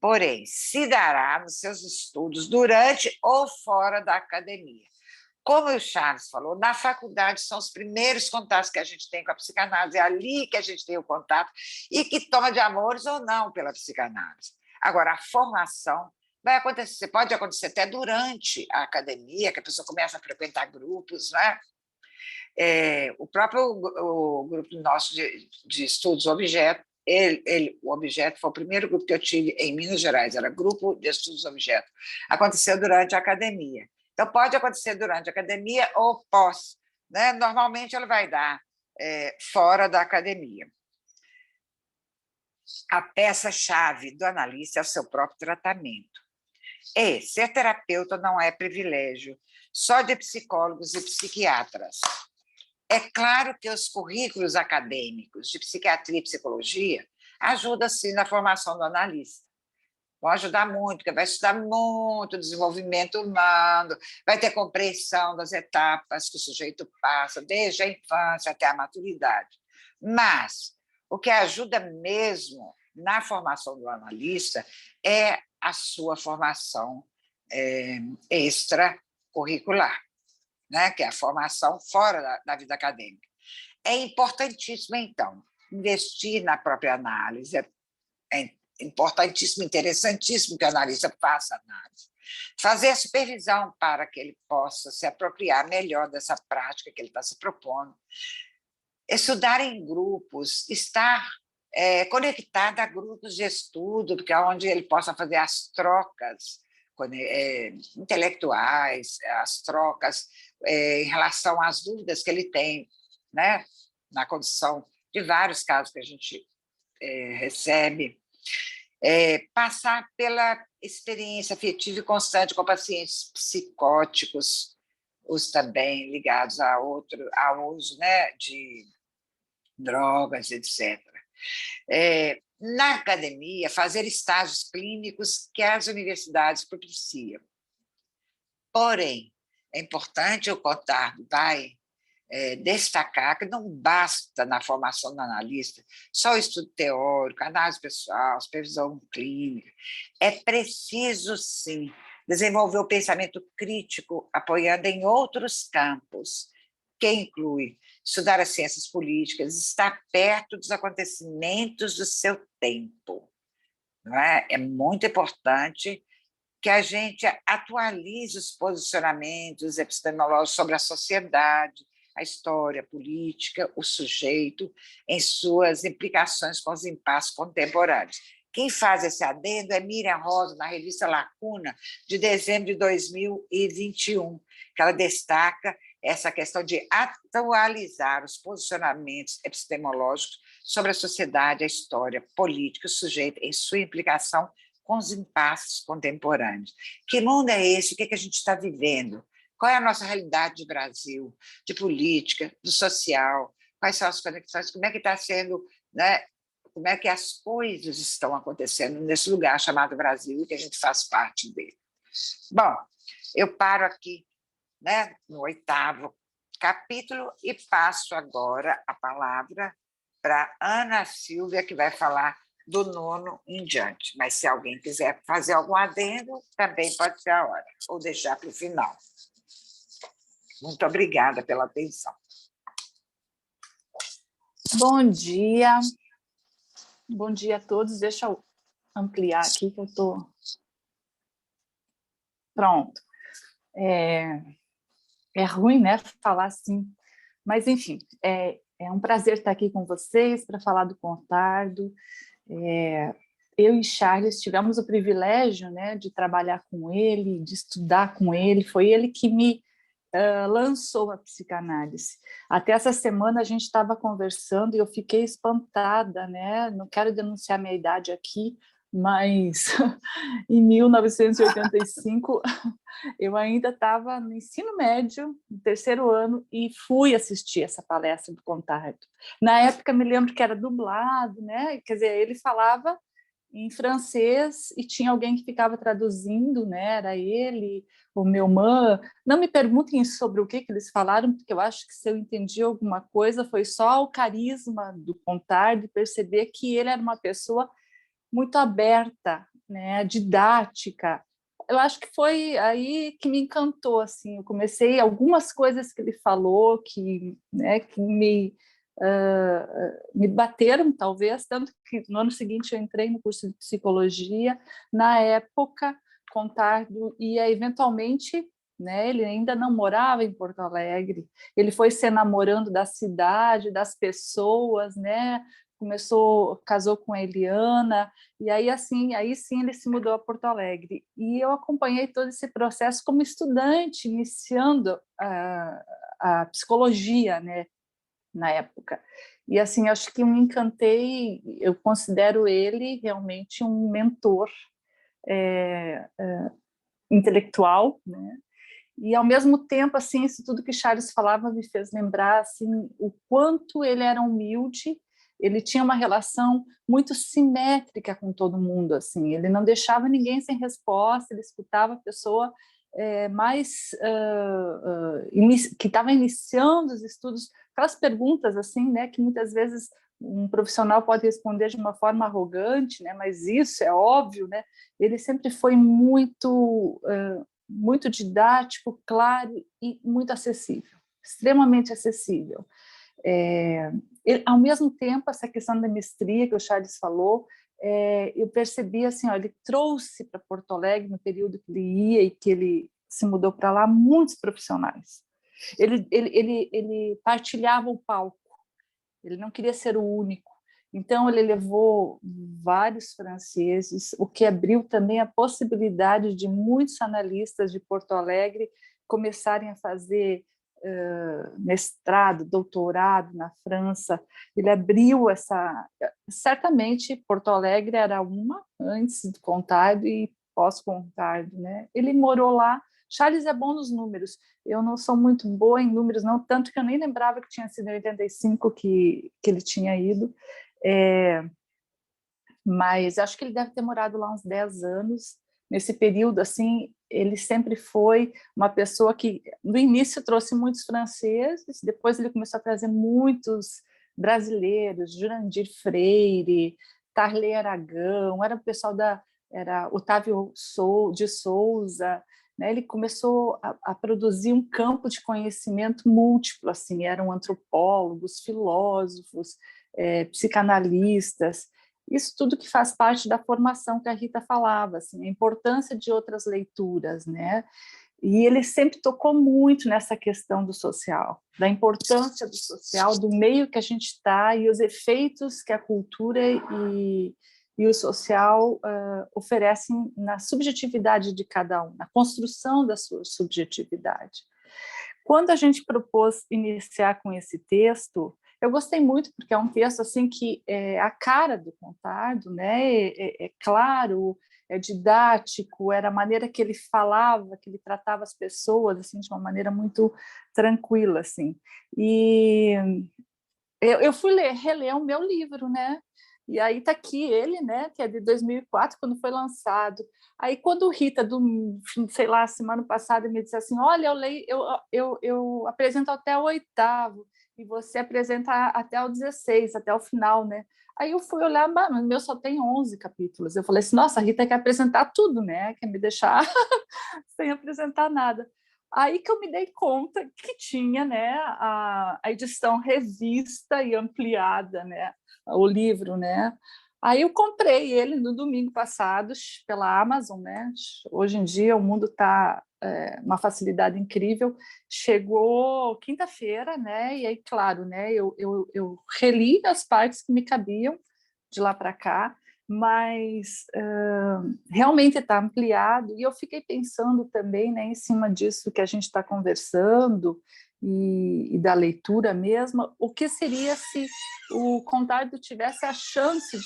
Porém, se dará nos seus estudos durante ou fora da academia. Como o Charles falou, na faculdade são os primeiros contatos que a gente tem com a psicanálise, é ali que a gente tem o contato e que toma de amores ou não pela psicanálise. Agora, a formação vai acontecer, pode acontecer até durante a academia, que a pessoa começa a frequentar grupos, né? O próprio o grupo nosso de estudos objeto, o objeto foi o primeiro grupo que eu tive em Minas Gerais, era Grupo de Estudos Objeto. Aconteceu durante a academia. Então, pode acontecer durante a academia ou pós, né? Normalmente, ela vai dar fora da academia. A peça-chave do analista é o seu próprio tratamento. E ser terapeuta não é privilégio só de psicólogos e psiquiatras. É claro que os currículos acadêmicos de psiquiatria e psicologia ajudam, sim, na formação do analista. Vão ajudar muito, porque vai estudar muito desenvolvimento humano, vai ter compreensão das etapas que o sujeito passa, desde a infância até a maturidade. Mas o que ajuda mesmo na formação do analista é a sua formação extracurricular, né? Que é a formação fora da vida acadêmica. É importantíssimo, então, investir na própria análise, é importantíssimo, interessantíssimo que o analista faça análise, fazer a supervisão para que ele possa se apropriar melhor dessa prática que ele está se propondo, estudar em grupos, estar conectado a grupos de estudo, porque é onde ele possa fazer as trocas intelectuais, as trocas em relação às dúvidas que ele tem, né? Na condição de vários casos que a gente recebe, passar pela experiência afetiva e constante com pacientes psicóticos, os também ligados ao uso, né, de drogas, etc. Na academia, fazer estágios clínicos que as universidades propiciam. Porém, é importante o Contardo destacar que não basta na formação do analista só o estudo teórico, análise pessoal, supervisão clínica. É preciso, sim, desenvolver o pensamento crítico apoiando em outros campos, que inclui estudar as ciências políticas, estar perto dos acontecimentos do seu tempo. Não é? É muito importante que a gente atualize os posicionamentos epistemológicos sobre a sociedade, a história, a política, o sujeito, em suas implicações com os impasses contemporâneos. Quem faz esse adendo é Miriam Rosa, na revista Lacuna, de dezembro de 2021, que ela destaca essa questão de atualizar os posicionamentos epistemológicos sobre a sociedade, a história, política, o sujeito, em sua implicação com os impasses contemporâneos. Que mundo é esse? O que a gente está vivendo? Qual é a nossa realidade de Brasil, de política, do social? Quais são as conexões? Como é que está sendo, né? Como é que as coisas estão acontecendo nesse lugar chamado Brasil e que a gente faz parte dele? Bom, eu paro aqui, né, no 8º capítulo e passo agora a palavra para Ana Silvia, que vai falar do 9º em diante. Mas se alguém quiser fazer algum adendo, também pode ser a hora, ou deixar para o final. Muito obrigada pela atenção. Bom dia. Bom dia a todos. Deixa eu ampliar aqui, que eu estou... Pronto. É ruim, né, falar assim, mas, enfim, é um prazer estar aqui com vocês para falar do Contardo. Eu e Charles tivemos o privilégio, né, de trabalhar com ele, de estudar com ele. Foi ele que me lançou a psicanálise. Até essa semana a gente estava conversando e eu fiquei espantada, né? Não quero denunciar minha idade aqui, mas em 1985 eu ainda estava no ensino médio, no 3º ano, e fui assistir essa palestra do Contardo. Na época, me lembro que era dublado, né? Quer dizer, ele falava em francês e tinha alguém que ficava traduzindo, né? Era ele, o meu irmão. Não me perguntem sobre o que eles falaram, porque eu acho que se eu entendi alguma coisa foi só o carisma do Contardo, de perceber que ele era uma pessoa muito aberta, né? Didática. Eu acho que foi aí que me encantou, assim. Eu comecei algumas coisas que ele falou que, né, que me bateram, talvez, tanto que no ano seguinte eu entrei no curso de psicologia. Na época, Contardo ia eventualmente né? Ele ainda não morava em Porto Alegre, ele foi se namorando da cidade, das pessoas, né? Casou com a Eliana, e aí assim, aí sim ele se mudou a Porto Alegre. E eu acompanhei todo esse processo como estudante, iniciando a psicologia, né, na época. E assim, acho que eu me encantei, eu considero ele realmente um mentor intelectual, né? E ao mesmo tempo, assim, isso tudo que Charles falava me fez lembrar assim o quanto ele era humilde. Ele tinha uma relação muito simétrica com todo mundo, assim. Ele não deixava ninguém sem resposta. Ele escutava a pessoa que estava iniciando os estudos, aquelas perguntas assim, né, que muitas vezes um profissional pode responder de uma forma arrogante, né, mas isso é óbvio, né? Ele sempre foi muito didático, claro e muito acessível, extremamente acessível. Ao mesmo tempo, essa questão da mestria que o Charles falou, eu percebi assim, ó, ele trouxe para Porto Alegre, no período que ele ia e que ele se mudou para lá, muitos profissionais. Ele partilhava o palco, ele não queria ser o único. Então, ele levou vários franceses, o que abriu também a possibilidade de muitos analistas de Porto Alegre começarem a fazer mestrado, doutorado na França. Ele abriu essa... Certamente, Porto Alegre era uma antes do Contardo e pós-Contardo, né? Ele morou lá. Charles é bom nos números. Eu não sou muito boa em números, não, tanto que eu nem lembrava que tinha sido em 85 que ele tinha ido. Mas acho que ele deve ter morado lá uns 10 anos. Nesse período, assim, ele sempre foi uma pessoa que, no início, trouxe muitos franceses, depois ele começou a trazer muitos brasileiros, Jurandir Freire, Tarley Aragão, era o pessoal era Otávio de Souza, né? Ele começou a produzir um campo de conhecimento múltiplo, assim, eram antropólogos, filósofos, psicanalistas, isso tudo que faz parte da formação que a Rita falava, assim, a importância de outras leituras, né? E ele sempre tocou muito nessa questão do social, da importância do social, do meio que a gente está e os efeitos que a cultura e o social oferecem na subjetividade de cada um, na construção da sua subjetividade. Quando a gente propôs iniciar com esse texto, eu gostei muito, porque é um texto assim que é a cara do Contardo, né? É claro, é didático, era a maneira que ele falava, que ele tratava as pessoas assim, de uma maneira muito tranquila. Assim. E eu fui reler o meu livro, né? E aí está aqui ele, né, que é de 2004, quando foi lançado. Aí, quando o Rita, sei lá, semana passada, me disse assim, olha, eu apresento até o 8º, e você apresenta até o 16, até o final, né? Aí eu fui olhar, mas o meu só tem 11 capítulos. Eu falei assim, nossa, a Rita quer apresentar tudo, né? Quer me deixar sem apresentar nada. Aí que eu me dei conta que tinha, né, a edição revista e ampliada, né, o livro, né. Aí eu comprei ele no domingo passado pela Amazon, né. Hoje em dia o mundo está uma facilidade incrível. Chegou quinta-feira, né, e aí, claro, né, eu reli as partes que me cabiam de lá para cá, mas realmente está ampliado, e eu fiquei pensando também, né, em cima disso que a gente está conversando e da leitura mesmo, o que seria se o Contardo tivesse a chance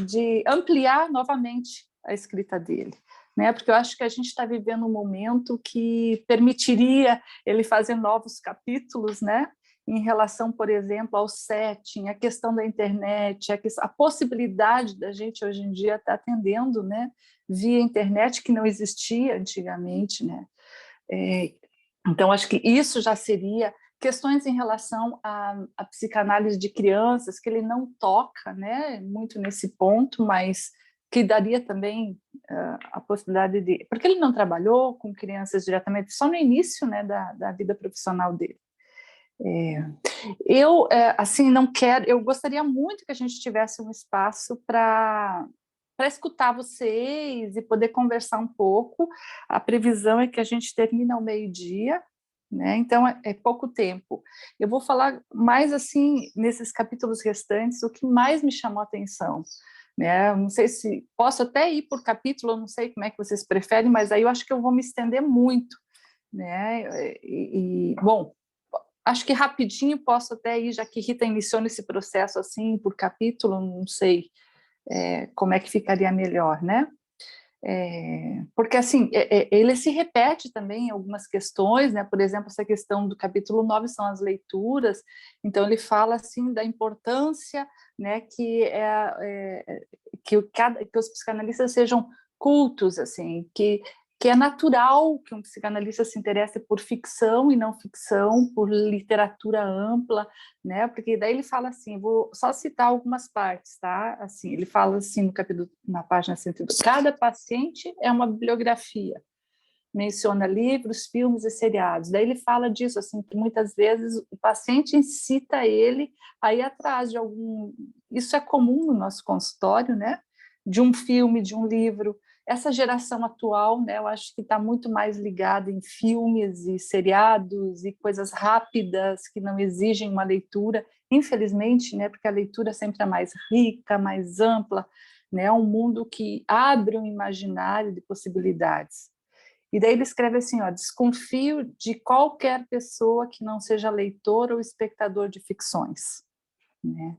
de ampliar novamente a escrita dele, né? Porque eu acho que a gente está vivendo um momento que permitiria ele fazer novos capítulos, né? Em relação, por exemplo, ao setting, a questão da internet, a possibilidade da gente hoje em dia estar atendendo, né, via internet, que não existia antigamente, né? Então, acho que isso já seria questões em relação à psicanálise de crianças, que ele não toca, né, muito nesse ponto, mas que daria também a possibilidade de... Porque ele não trabalhou com crianças diretamente, só no início, né, da vida profissional dele. Assim, não quero... Eu gostaria muito que a gente tivesse um espaço para para escutar vocês e poder conversar um pouco. A previsão é que a gente termine ao meio-dia, né? Então é pouco tempo. Eu vou falar mais assim nesses capítulos restantes o que mais me chamou a atenção, né? Não sei se posso até ir por capítulo, não sei como é que vocês preferem, mas aí eu acho que eu vou me estender muito, né? Bom, acho que rapidinho posso até ir, já que Rita iniciou nesse processo assim por capítulo, não sei como é que ficaria melhor, né? Porque assim ele se repete também em algumas questões, né? Por exemplo, essa questão do capítulo 9 são as leituras, então ele fala assim da importância, né, que os psicanalistas sejam cultos, assim, que é natural que um psicanalista se interesse por ficção e não ficção, por literatura ampla, né? Porque daí ele fala assim, vou só citar algumas partes, tá? Assim, ele fala assim no capítulo, na página 102, cada paciente é uma bibliografia, menciona livros, filmes e seriados. Daí ele fala disso, assim, que muitas vezes o paciente incita ele a ir atrás de algum... Isso é comum no nosso consultório, né? De um filme, de um livro. Essa geração atual, né, eu acho que está muito mais ligada em filmes e seriados e coisas rápidas que não exigem uma leitura, infelizmente, né, porque a leitura sempre é mais rica, mais ampla, né, é um mundo que abre um imaginário de possibilidades. E daí ele escreve assim, ó, desconfio de qualquer pessoa que não seja leitor ou espectador de ficções, né?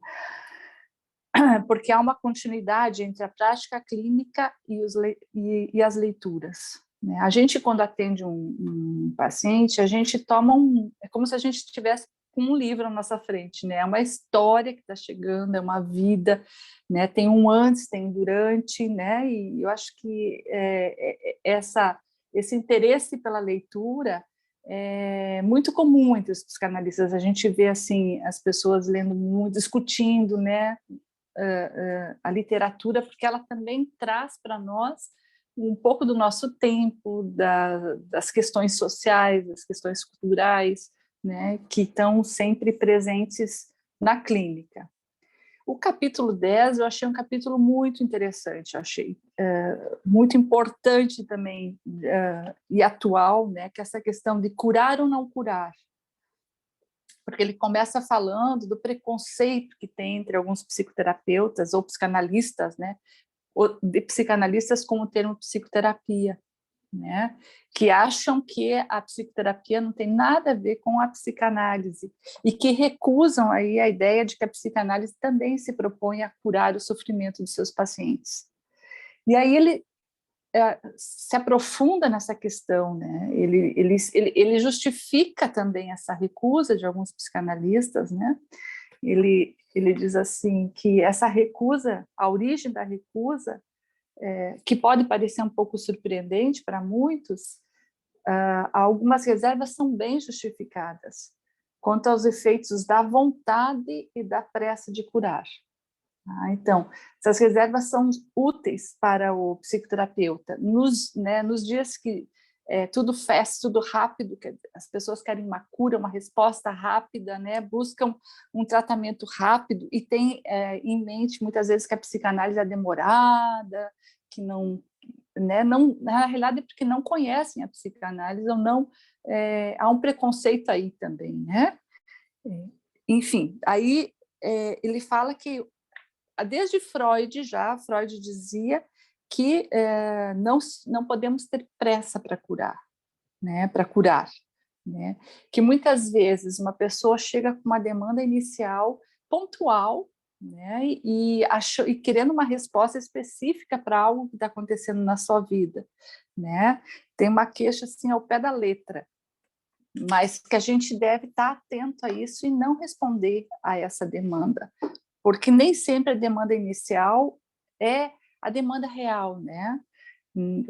Porque há uma continuidade entre a prática clínica e as leituras, né? A gente, quando atende um paciente, a gente toma é como se a gente estivesse com um livro à nossa frente, né? É uma história que está chegando, é uma vida, né? Tem um antes, tem um durante, né? E eu acho que esse interesse pela leitura é muito comum entre os psicanalistas. A gente vê assim as pessoas lendo muito, discutindo, né? A literatura, porque ela também traz para nós um pouco do nosso tempo, das questões sociais, das questões culturais, né, que estão sempre presentes na clínica. O capítulo 10 eu achei um capítulo muito interessante, eu achei muito importante também e atual, né, que é essa questão de curar ou não curar, porque ele começa falando do preconceito que tem entre alguns psicoterapeutas ou psicanalistas, né, de psicanalistas com o termo psicoterapia, né, que acham que a psicoterapia não tem nada a ver com a psicanálise e que recusam aí a ideia de que a psicanálise também se propõe a curar o sofrimento dos seus pacientes. E aí ele se aprofunda nessa questão, né? Ele justifica também essa recusa de alguns psicanalistas, né? Ele diz assim que essa recusa, a origem da recusa, que pode parecer um pouco surpreendente para muitos, algumas reservas são bem justificadas quanto aos efeitos da vontade e da pressa de curar. Então, essas reservas são úteis para o psicoterapeuta. Nos dias que tudo fast, tudo rápido, que as pessoas querem uma cura, uma resposta rápida, né? Buscam um tratamento rápido e tem em mente, muitas vezes, que a psicanálise é demorada, que não, né? Não, na realidade, é porque não conhecem a psicanálise ou não, há um preconceito aí também, né? Enfim, aí ele fala que desde Freud dizia que não podemos ter pressa para curar, né? Para curar, né? Que muitas vezes uma pessoa chega com uma demanda inicial pontual, né? E querendo uma resposta específica para algo que está acontecendo na sua vida, né? Tem uma queixa assim ao pé da letra, mas que a gente deve estar atento a isso e não responder a essa demanda, porque nem sempre a demanda inicial é a demanda real, né?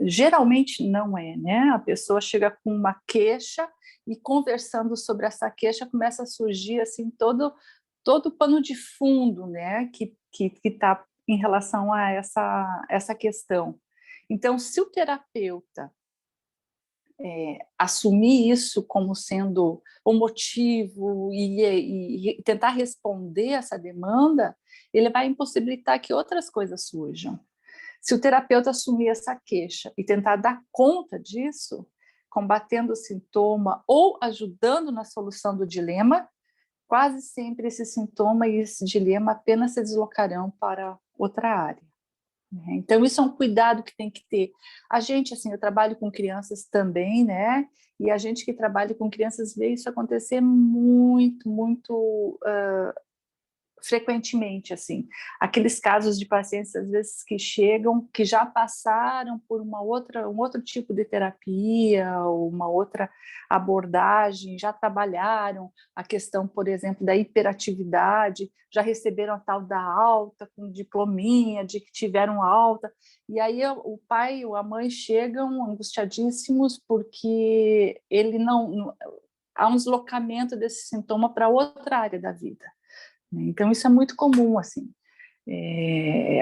Geralmente não é, né? A pessoa chega com uma queixa e conversando sobre essa queixa começa a surgir assim todo o pano de fundo, né? Que está em relação a essa questão. Então, se o terapeuta assumir isso como sendo o motivo e tentar responder essa demanda, ele vai impossibilitar que outras coisas surjam. Se o terapeuta assumir essa queixa e tentar dar conta disso, combatendo o sintoma ou ajudando na solução do dilema, quase sempre esse sintoma e esse dilema apenas se deslocarão para outra área. Então, isso é um cuidado que tem que ter. A gente, assim, eu trabalho com crianças também, né? E a gente que trabalha com crianças vê isso acontecer muito frequentemente, assim. Aqueles casos de pacientes, às vezes, que chegam, que já passaram por um outro tipo de terapia, ou uma outra abordagem, já trabalharam a questão, por exemplo, da hiperatividade, já receberam a tal da alta, com diplominha, de que tiveram alta, e aí o pai ou a mãe chegam angustiadíssimos porque há um deslocamento desse sintoma para outra área da vida. Então, isso é muito comum, assim.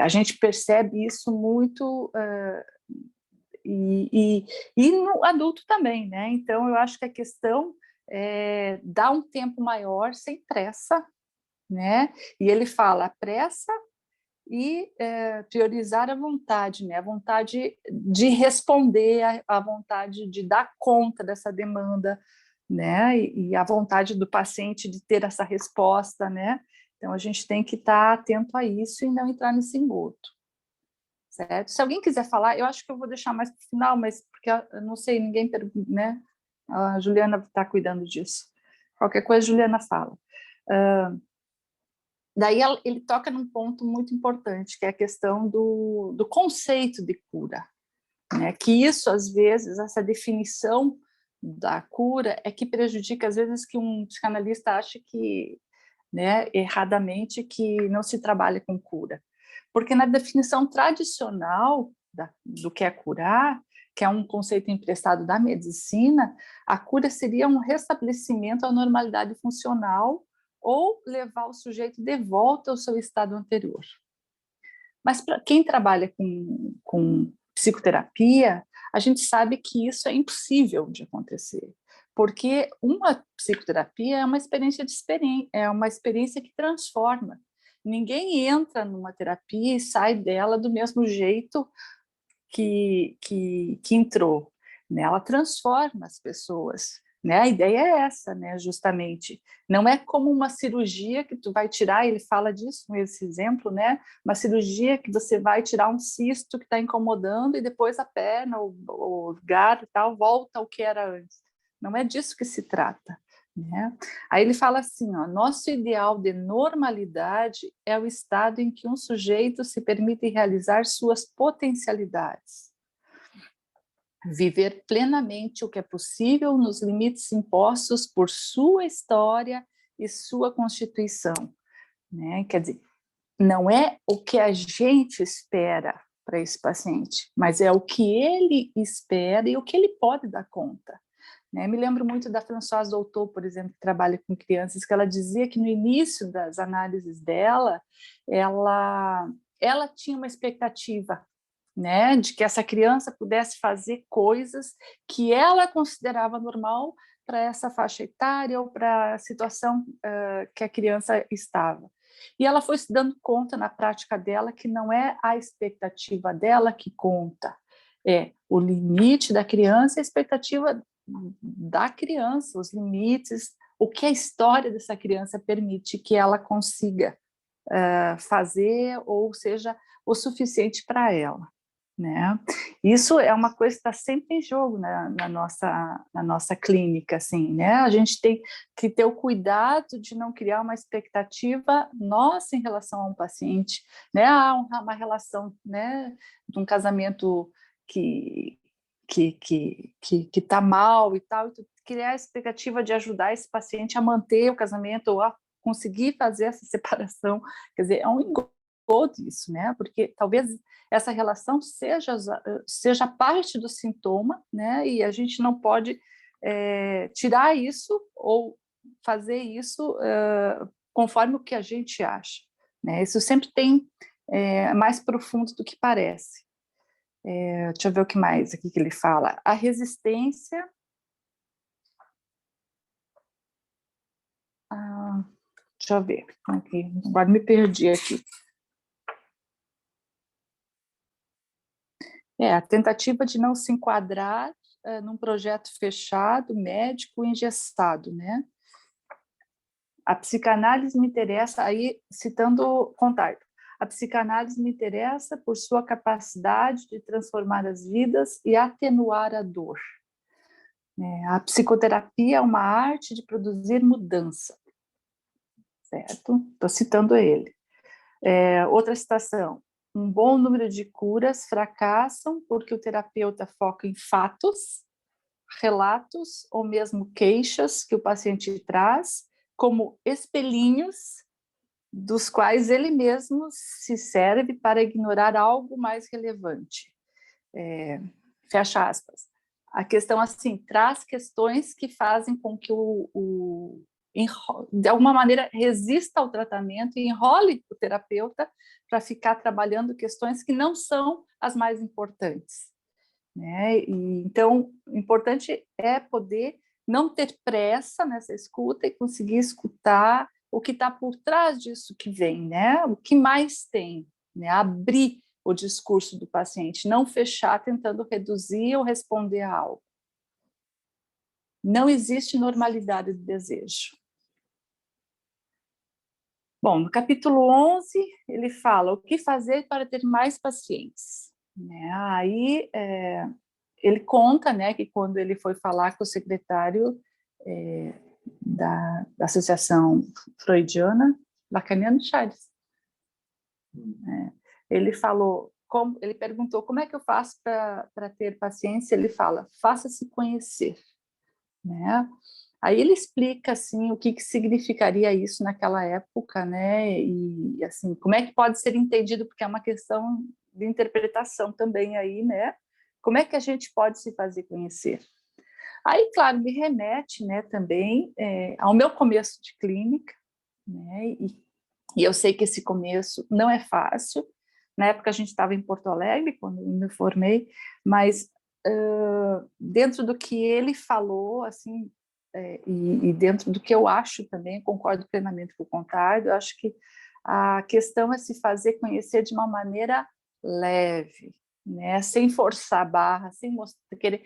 A gente percebe isso muito, e no adulto também, né? Então, eu acho que a questão é dar um tempo maior, sem pressa, né? E ele fala pressa e priorizar a vontade, né? A vontade de responder, a vontade de dar conta dessa demanda, né? E a vontade do paciente de ter essa resposta, né? Então, a gente tem que estar atento a isso e não entrar nesse emboto, certo? Se alguém quiser falar, eu acho que eu vou deixar mais para o final, mas porque eu não sei, ninguém pergunta, né? A Juliana está cuidando disso. Qualquer coisa, a Juliana fala. Daí ele toca num ponto muito importante, que é a questão do conceito de cura, né? Que isso, às vezes, essa definição da cura é que prejudica, às vezes, que um psicanalista acha que, né, erradamente, que não se trabalha com cura. Porque na definição tradicional do que é curar, que é um conceito emprestado da medicina, a cura seria um restabelecimento à normalidade funcional ou levar o sujeito de volta ao seu estado anterior. Mas para quem trabalha com psicoterapia, a gente sabe que isso é impossível de acontecer, porque uma psicoterapia é uma é uma experiência que transforma. Ninguém entra numa terapia e sai dela do mesmo jeito que entrou, né? Ela transforma as pessoas, né? A ideia é essa, né? Justamente, não é como uma cirurgia que tu vai tirar, ele fala disso nesse exemplo, né? Uma cirurgia que você vai tirar um cisto que está incomodando e depois a perna, o lugar e tal, volta ao que era antes. Não é disso que se trata, né? Aí ele fala assim, ó, nosso ideal de normalidade é o estado em que um sujeito se permite realizar suas potencialidades, viver plenamente o que é possível nos limites impostos por sua história e sua constituição, né? Quer dizer, não é o que a gente espera para esse paciente, mas é o que ele espera e o que ele pode dar conta. Me lembro muito da Françoise Doutor, por exemplo, que trabalha com crianças, que ela dizia que no início das análises dela, ela tinha uma expectativa, né, de que essa criança pudesse fazer coisas que ela considerava normal para essa faixa etária ou para a situação que a criança estava. E ela foi se dando conta na prática dela que não é a expectativa dela que conta, é o limite da criança e a expectativa da criança, os limites, o que a história dessa criança permite que ela consiga fazer ou seja o suficiente para ela, né? Isso é uma coisa que está sempre em jogo na nossa clínica, assim, né? A gente tem que ter o cuidado de não criar uma expectativa nossa em relação a um paciente, né? Há uma relação, né, de um casamento que está mal e tal, e tu criar a expectativa de ajudar esse paciente a manter o casamento ou a conseguir fazer essa separação, quer dizer, é um engodo isso, né? Porque talvez essa relação seja parte do sintoma, né? E a gente não pode tirar isso ou fazer isso conforme o que a gente acha, né? Isso sempre tem mais profundo do que parece. Deixa eu ver o que mais aqui que ele fala. A resistência. Deixa eu ver. Aqui. Agora me perdi aqui. A tentativa de não se enquadrar num projeto fechado, médico, engessado, né? A psicanálise me interessa, aí citando Contardo, a psicanálise me interessa por sua capacidade de transformar as vidas e atenuar a dor. A psicoterapia é uma arte de produzir mudança, certo? Estou citando ele. Outra citação, um bom número de curas fracassam porque o terapeuta foca em fatos, relatos ou mesmo queixas que o paciente traz como espelhinhos dos quais ele mesmo se serve para ignorar algo mais relevante. Fecha aspas. A questão, assim, traz questões que fazem com que de alguma maneira, resista ao tratamento e enrole o terapeuta para ficar trabalhando questões que não são as mais importantes. Né? Então, o importante é poder não ter pressa nessa escuta e conseguir escutar o que está por trás disso que vem, né? O que mais tem, né? Abrir o discurso do paciente, não fechar tentando reduzir ou responder a algo. Não existe normalidade do desejo. Bom, no capítulo 11, ele fala o que fazer para ter mais pacientes. Né? Aí ele conta, né, que quando ele foi falar com o secretário da Associação Freudiana, Lacaniano Chaves, ele falou, ele perguntou como é que eu faço para ter paciência, ele fala, faça-se conhecer. Né? Aí ele explica assim o que significaria isso naquela época, né? E assim, como é que pode ser entendido, porque é uma questão de interpretação também aí, né? Como é que a gente pode se fazer conhecer? Aí, claro, me remete, né, também ao meu começo de clínica, né? E eu sei que esse começo não é fácil. Na época a gente estava em Porto Alegre quando eu me formei, mas dentro do que ele falou, assim, e dentro do que eu acho também, concordo plenamente com o Contardo, eu acho que a questão é se fazer conhecer de uma maneira leve, né? Sem forçar a barra, sem querer.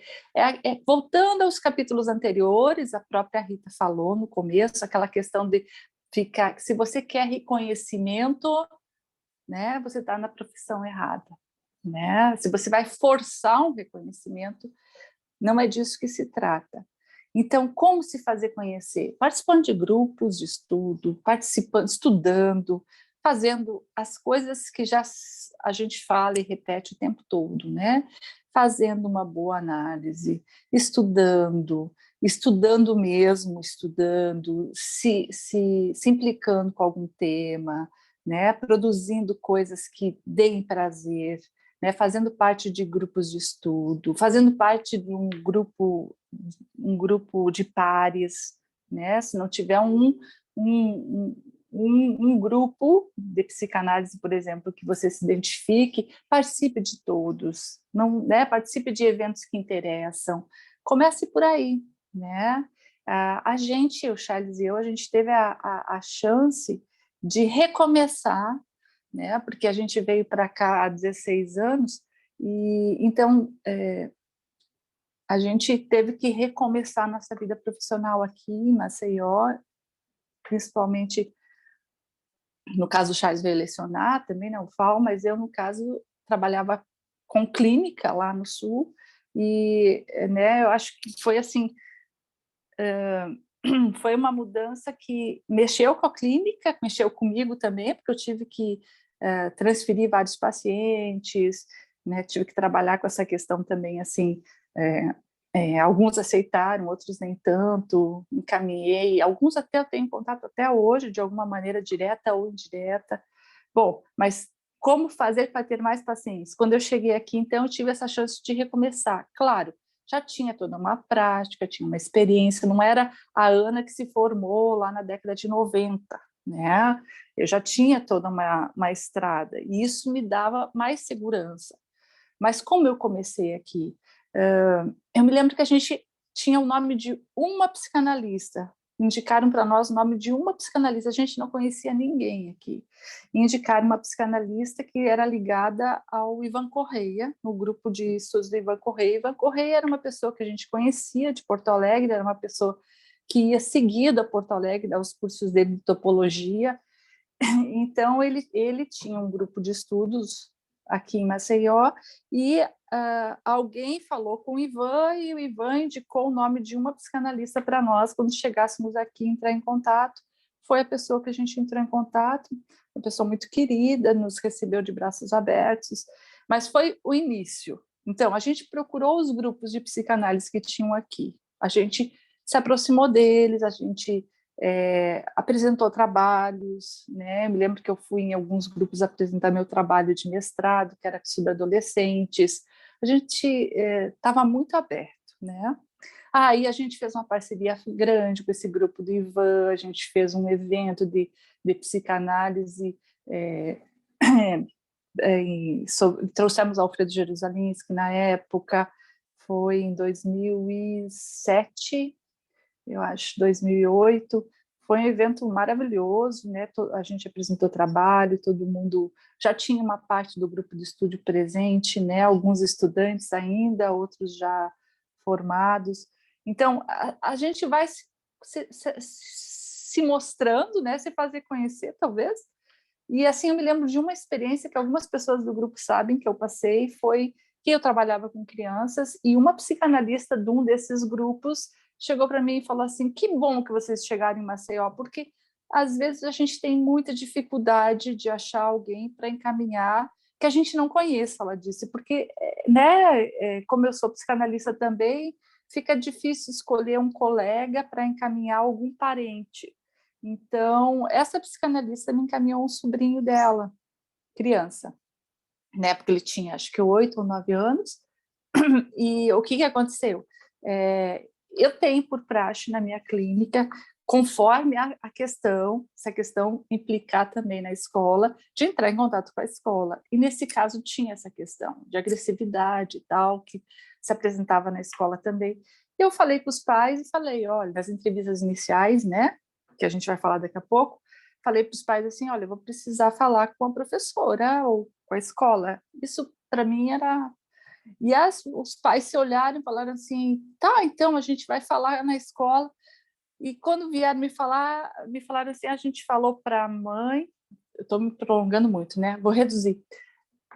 Voltando aos capítulos anteriores, a própria Rita falou no começo, aquela questão de ficar, se você quer reconhecimento, né, você está na profissão errada. Né? Se você vai forçar um reconhecimento, não é disso que se trata. Então, como se fazer conhecer? Participando de grupos de estudo, estudando, fazendo as coisas que já a gente fala e repete o tempo todo, né? Fazendo uma boa análise, estudando mesmo, se implicando com algum tema, né? Produzindo coisas que deem prazer, né, fazendo parte de grupos de estudo, fazendo parte de um grupo de pares, né, se não tiver um grupo de psicanálise, por exemplo, que você se identifique, participe de todos, não, né, participe de eventos que interessam, comece por aí, né? A gente, o Charles e eu, a gente teve a chance de recomeçar, né? Porque a gente veio para cá há 16 anos, e então a gente teve que recomeçar nossa vida profissional aqui em Maceió, principalmente, no caso o Charles veio lecionar também, na UFAL, mas eu, no caso, trabalhava com clínica lá no Sul, e né, eu acho que foi assim, foi uma mudança que mexeu com a clínica, mexeu comigo também, porque eu tive que transferir vários pacientes, né, tive que trabalhar com essa questão também, assim, alguns aceitaram, outros nem tanto, encaminhei, alguns até eu tenho contato até hoje, de alguma maneira direta ou indireta. Bom, mas como fazer para ter mais pacientes? Quando eu cheguei aqui, então, eu tive essa chance de recomeçar. Claro, já tinha toda uma prática, tinha uma experiência, não era a Ana que se formou lá na década de 90, né? Eu já tinha toda uma estrada, e isso me dava mais segurança. Mas como eu comecei aqui, eu me lembro que a gente tinha o nome de uma psicanalista, indicaram para nós o nome de uma psicanalista, a gente não conhecia ninguém aqui, indicaram uma psicanalista que era ligada ao Ivan Correia, no grupo de estudos do Ivan Correia. Ivan Correia era uma pessoa que a gente conhecia de Porto Alegre, era uma pessoa que ia seguido a Porto Alegre, aos cursos dele de topologia. Então, ele tinha um grupo de estudos aqui em Maceió, e alguém falou com o Ivan, e o Ivan indicou o nome de uma psicanalista para nós, quando chegássemos aqui, entrar em contato. Foi a pessoa que a gente entrou em contato, uma pessoa muito querida, nos recebeu de braços abertos, mas foi o início. Então, a gente procurou os grupos de psicanálise que tinham aqui, a gente se aproximou deles, a gente apresentou trabalhos, né? Me lembro que eu fui em alguns grupos apresentar meu trabalho de mestrado, que era sobre adolescentes. A gente estava muito aberto, né? Aí a gente fez uma parceria grande com esse grupo do Ivan, a gente fez um evento de psicanálise, trouxemos Alfredo Jerusalinski na época, foi em 2007, eu acho, 2008, foi um evento maravilhoso, né? A gente apresentou trabalho, todo mundo já tinha uma parte do grupo de estúdio presente, né? Alguns estudantes ainda, outros já formados. Então, a gente vai se mostrando, né? Se fazer conhecer, talvez. E assim, eu me lembro de uma experiência que algumas pessoas do grupo sabem que eu passei, foi que eu trabalhava com crianças e uma psicanalista de um desses grupos chegou para mim e falou assim: que bom que vocês chegaram em Maceió, porque às vezes a gente tem muita dificuldade de achar alguém para encaminhar que a gente não conheça, ela disse, porque, né, como eu sou psicanalista também, fica difícil escolher um colega para encaminhar algum parente. Então, essa psicanalista me encaminhou um sobrinho dela, criança, né, porque ele tinha, acho que 8 ou 9 anos, e o que aconteceu? Eu tenho por praxe na minha clínica, conforme a questão, se a questão implicar também na escola, de entrar em contato com a escola. E nesse caso tinha essa questão de agressividade e tal, que se apresentava na escola também. Eu falei com os pais e falei, olha, nas entrevistas iniciais, né, que a gente vai falar daqui a pouco, falei para os pais assim, olha, eu vou precisar falar com a professora ou com a escola. Isso, para mim, era... E os pais se olharam e falaram assim, tá, então a gente vai falar na escola. E quando vieram me falaram assim, a gente falou para a mãe, eu estou me prolongando muito, né? Vou reduzir.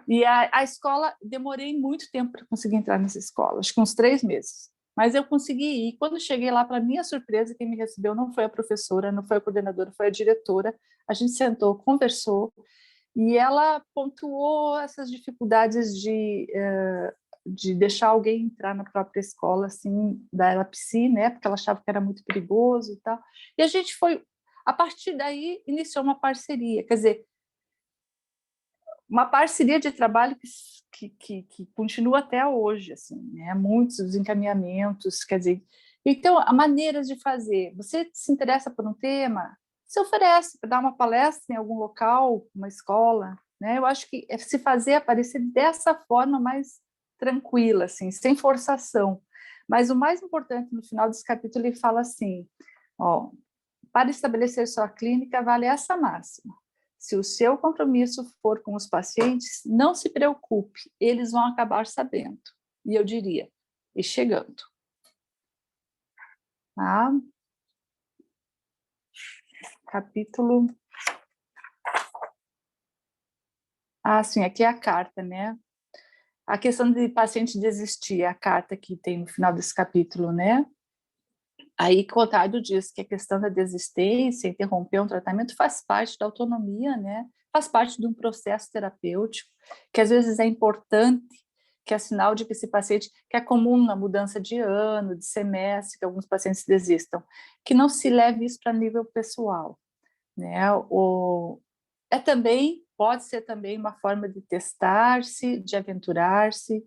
E a escola, demorei muito tempo para conseguir entrar nessa escola, acho que uns 3 meses. Mas eu consegui ir. Quando cheguei lá, para minha surpresa, quem me recebeu não foi a professora, não foi a coordenadora, foi a diretora. A gente sentou, conversou, e ela pontuou essas dificuldades de deixar alguém entrar na própria escola, assim, da ela psi, né, porque ela achava que era muito perigoso e tal. E a gente foi, a partir daí, iniciou uma parceria, quer dizer, uma parceria de trabalho que continua até hoje, assim, né, muitos encaminhamentos, quer dizer, então, há maneiras de fazer. Você se interessa por um tema, se oferece para dar uma palestra em algum local, uma escola, né? Eu acho que é se fazer aparecer dessa forma mais tranquila, assim, sem forçação. Mas o mais importante no final desse capítulo, ele fala assim, ó, para estabelecer sua clínica, vale essa máxima. Se o seu compromisso for com os pacientes, não se preocupe, eles vão acabar sabendo. E eu diria, e chegando. Tá? Capítulo... sim, aqui é a carta, né? A questão de paciente desistir, a carta que tem no final desse capítulo, né? Aí, Contardo diz que a questão da desistência, interromper um tratamento, faz parte da autonomia, né? Faz parte de um processo terapêutico, que às vezes é importante, que é sinal de que esse paciente, que é comum na mudança de ano, de semestre, que alguns pacientes desistam, que não se leve isso para nível pessoal, né? Pode ser também uma forma de testar-se, de aventurar-se,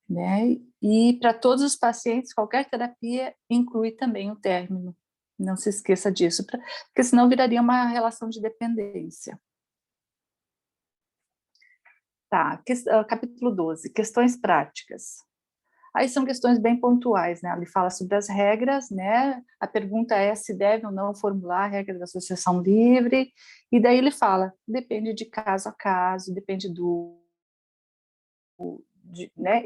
né? E para todos os pacientes, qualquer terapia inclui também o término. Não se esqueça disso, porque senão viraria uma relação de dependência. Tá, capítulo 12, questões práticas. Aí são questões bem pontuais, né? Ele fala sobre as regras, né? A pergunta é se deve ou não formular a regra da associação livre, e daí ele fala, depende de caso a caso, depende né?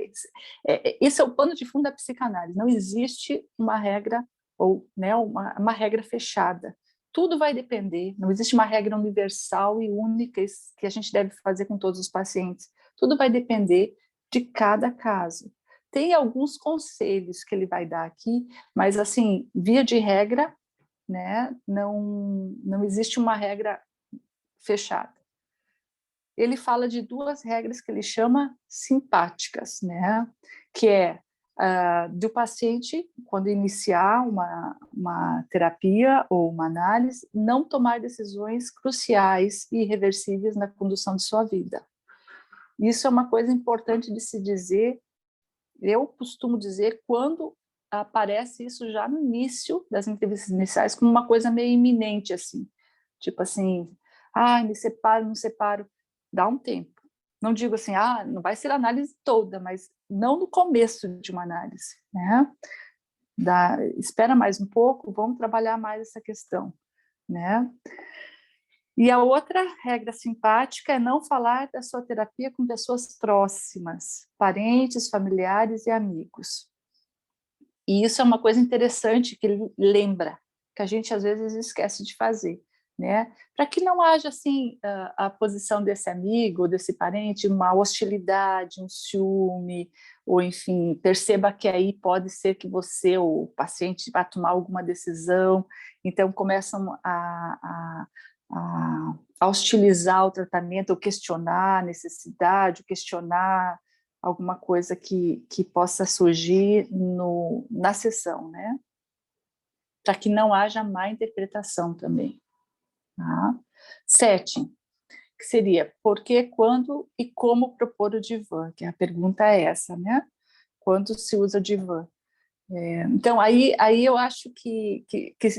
Esse é o pano de fundo da psicanálise, não existe uma regra, ou né, uma regra fechada. Tudo vai depender, não existe uma regra universal e única que a gente deve fazer com todos os pacientes. Tudo vai depender de cada caso. Tem alguns conselhos que ele vai dar aqui, mas, assim, via de regra, né, não existe uma regra fechada. Ele fala de duas regras que ele chama simpáticas, né, que é do paciente, quando iniciar uma terapia ou uma análise, não tomar decisões cruciais e irreversíveis na condução de sua vida. Isso é uma coisa importante de se dizer. Eu costumo dizer quando aparece isso já no início das entrevistas iniciais como uma coisa meio iminente, assim. Tipo assim, me separo, não separo. Dá um tempo. Não digo assim, não vai ser a análise toda, mas não no começo de uma análise, né? Espera mais um pouco, vamos trabalhar mais essa questão, né? E a outra regra simpática é não falar da sua terapia com pessoas próximas, parentes, familiares e amigos. E isso é uma coisa interessante que ele lembra, que a gente às vezes esquece de fazer, né? Para que não haja assim a posição desse amigo ou desse parente, uma hostilidade, um ciúme, ou enfim, perceba que aí pode ser que você ou o paciente vá tomar alguma decisão, então começam a hostilizar o tratamento, ou questionar a necessidade, questionar alguma coisa que possa surgir na sessão, né? Para que não haja má interpretação também. Tá? 7, que seria por que, quando e como propor o divã, que a pergunta é essa, né? Quando se usa o divã? Então, aí eu acho que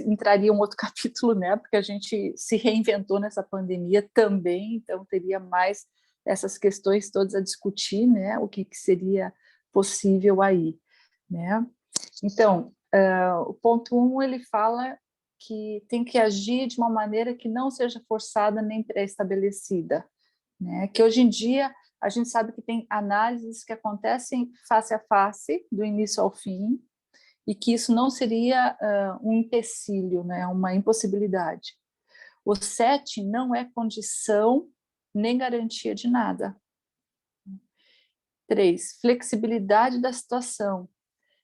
entraria um outro capítulo, né? Porque a gente se reinventou nessa pandemia também, então teria mais essas questões todas a discutir, né? O que seria possível aí, né? Então, o ponto 1, ele fala que tem que agir de uma maneira que não seja forçada nem pré-estabelecida, né? Que hoje em dia a gente sabe que tem análises que acontecem face a face, do início ao fim, e que isso não seria um empecilho, né? Uma impossibilidade. O 7 não é condição nem garantia de nada. 3, flexibilidade da situação.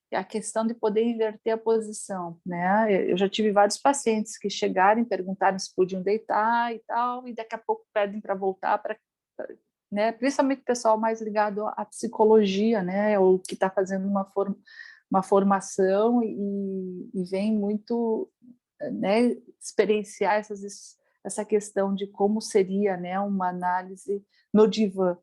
É a questão de poder inverter a posição, né? Eu já tive vários pacientes que chegaram e perguntaram se podiam deitar e tal, e daqui a pouco pedem para voltar, né? Principalmente o pessoal mais ligado à psicologia, né? Ou que está fazendo uma formação e vem muito, né, experienciar essa questão de como seria, né, uma análise no divã.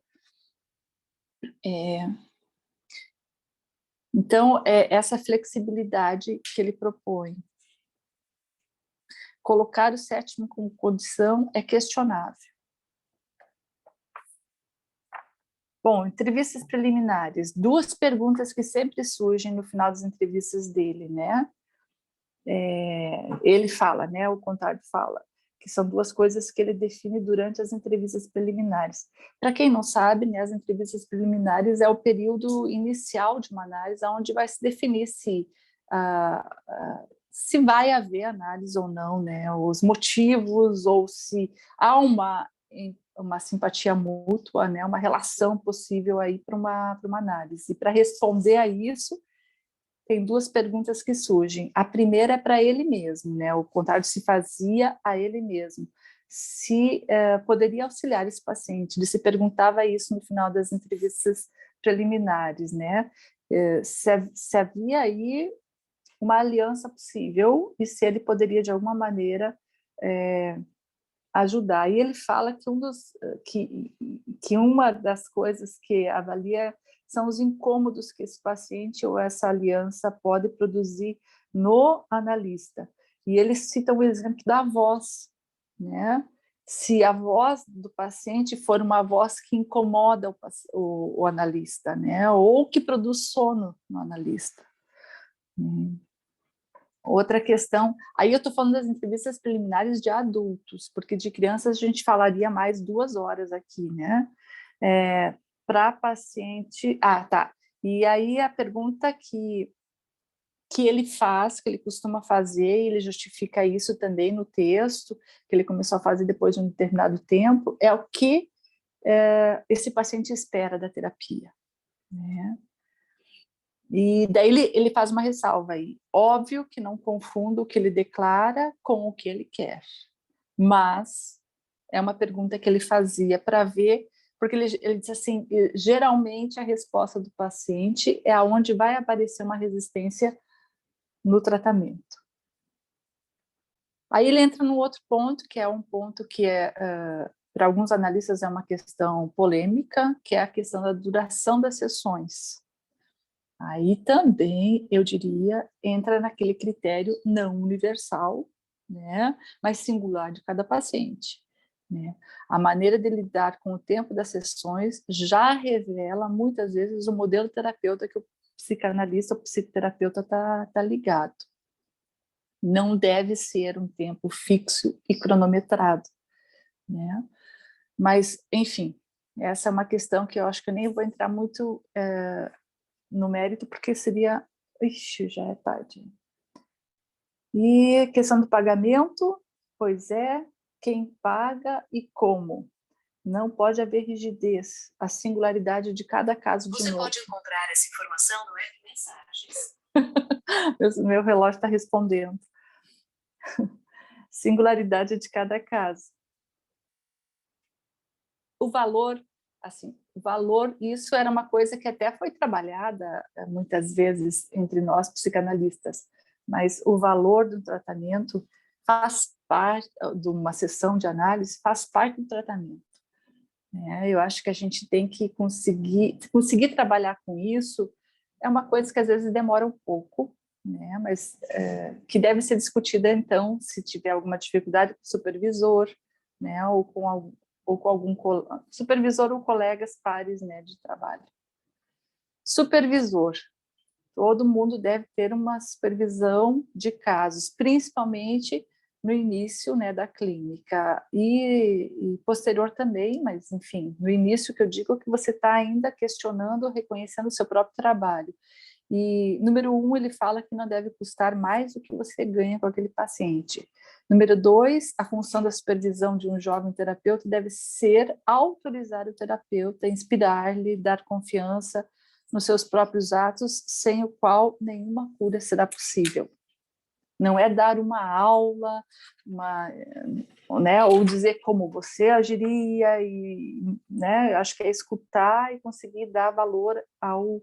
Então, essa flexibilidade que ele propõe. Colocar o 7º como condição é questionável. Bom, entrevistas preliminares. 2 perguntas que sempre surgem no final das entrevistas dele, né? Ele fala, né? O Contardo fala, que são 2 coisas que ele define durante as entrevistas preliminares. Para quem não sabe, né, as entrevistas preliminares é o período inicial de uma análise, onde vai se definir se vai haver análise ou não, né, os motivos, ou se há uma simpatia mútua, né, uma relação possível aí para uma análise. E para responder a isso, tem 2 perguntas que surgem. A primeira é para ele mesmo, né? O Contardo se fazia a ele mesmo. Se poderia auxiliar esse paciente. Ele se perguntava isso no final das entrevistas preliminares, né? Se havia aí uma aliança possível e se ele poderia, de alguma maneira, ajudar. E ele fala que uma das coisas que avalia são os incômodos que esse paciente ou essa aliança pode produzir no analista. E ele cita o exemplo da voz, né? se a voz do paciente for uma voz que incomoda o analista, né? Ou que produz sono no analista. Outra questão, aí eu estou falando das entrevistas preliminares de adultos, porque de crianças a gente falaria mais 2 horas aqui, né? Para paciente... tá. E aí a pergunta que ele faz, que ele costuma fazer, ele justifica isso também no texto, que ele começou a fazer depois de um determinado tempo, é o que esse paciente espera da terapia, né? E daí ele faz uma ressalva aí. Óbvio que não confunda o que ele declara com o que ele quer, mas é uma pergunta que ele fazia para ver, porque ele diz assim, geralmente a resposta do paciente é aonde vai aparecer uma resistência no tratamento. Aí ele entra no outro ponto, que é um ponto que para alguns analistas é uma questão polêmica, que é a questão da duração das sessões. Aí também, eu diria, entra naquele critério não universal, né, mas singular de cada paciente, né? A maneira de lidar com o tempo das sessões já revela, muitas vezes, o modelo terapeuta que o psicanalista ou psicoterapeuta está ligado. Não deve ser um tempo fixo e cronometrado, né? Mas, enfim, essa é uma questão que eu acho que eu nem vou entrar muito no mérito, porque seria... Ixi, já é tarde. E questão do pagamento, pois quem paga e como. Não pode haver rigidez, a singularidade de cada caso de novo. Você pode encontrar essa informação no app Mensagens. Meu relógio está respondendo. Singularidade de cada caso. O valor, isso era uma coisa que até foi trabalhada muitas vezes entre nós psicanalistas, mas o valor do tratamento faz parte de uma sessão de análise, faz parte do tratamento. Eu acho que a gente tem que conseguir trabalhar com isso. É uma coisa que às vezes demora um pouco, né? Mas que deve ser discutida, então, se tiver alguma dificuldade com o supervisor, né? Ou com algum supervisor ou colegas pares, né, de trabalho. Supervisor. Todo mundo deve ter uma supervisão de casos, principalmente no início, né, da clínica e posterior também, mas, enfim, no início que eu digo que você está ainda questionando, reconhecendo o seu próprio trabalho. E, número 1, ele fala que não deve custar mais do que você ganha com aquele paciente. Número 2, a função da supervisão de um jovem terapeuta deve ser autorizar o terapeuta, inspirar-lhe, dar confiança nos seus próprios atos, sem o qual nenhuma cura será possível. Não é dar uma aula, né, ou dizer como você agiria, né, acho que é escutar e conseguir dar valor ao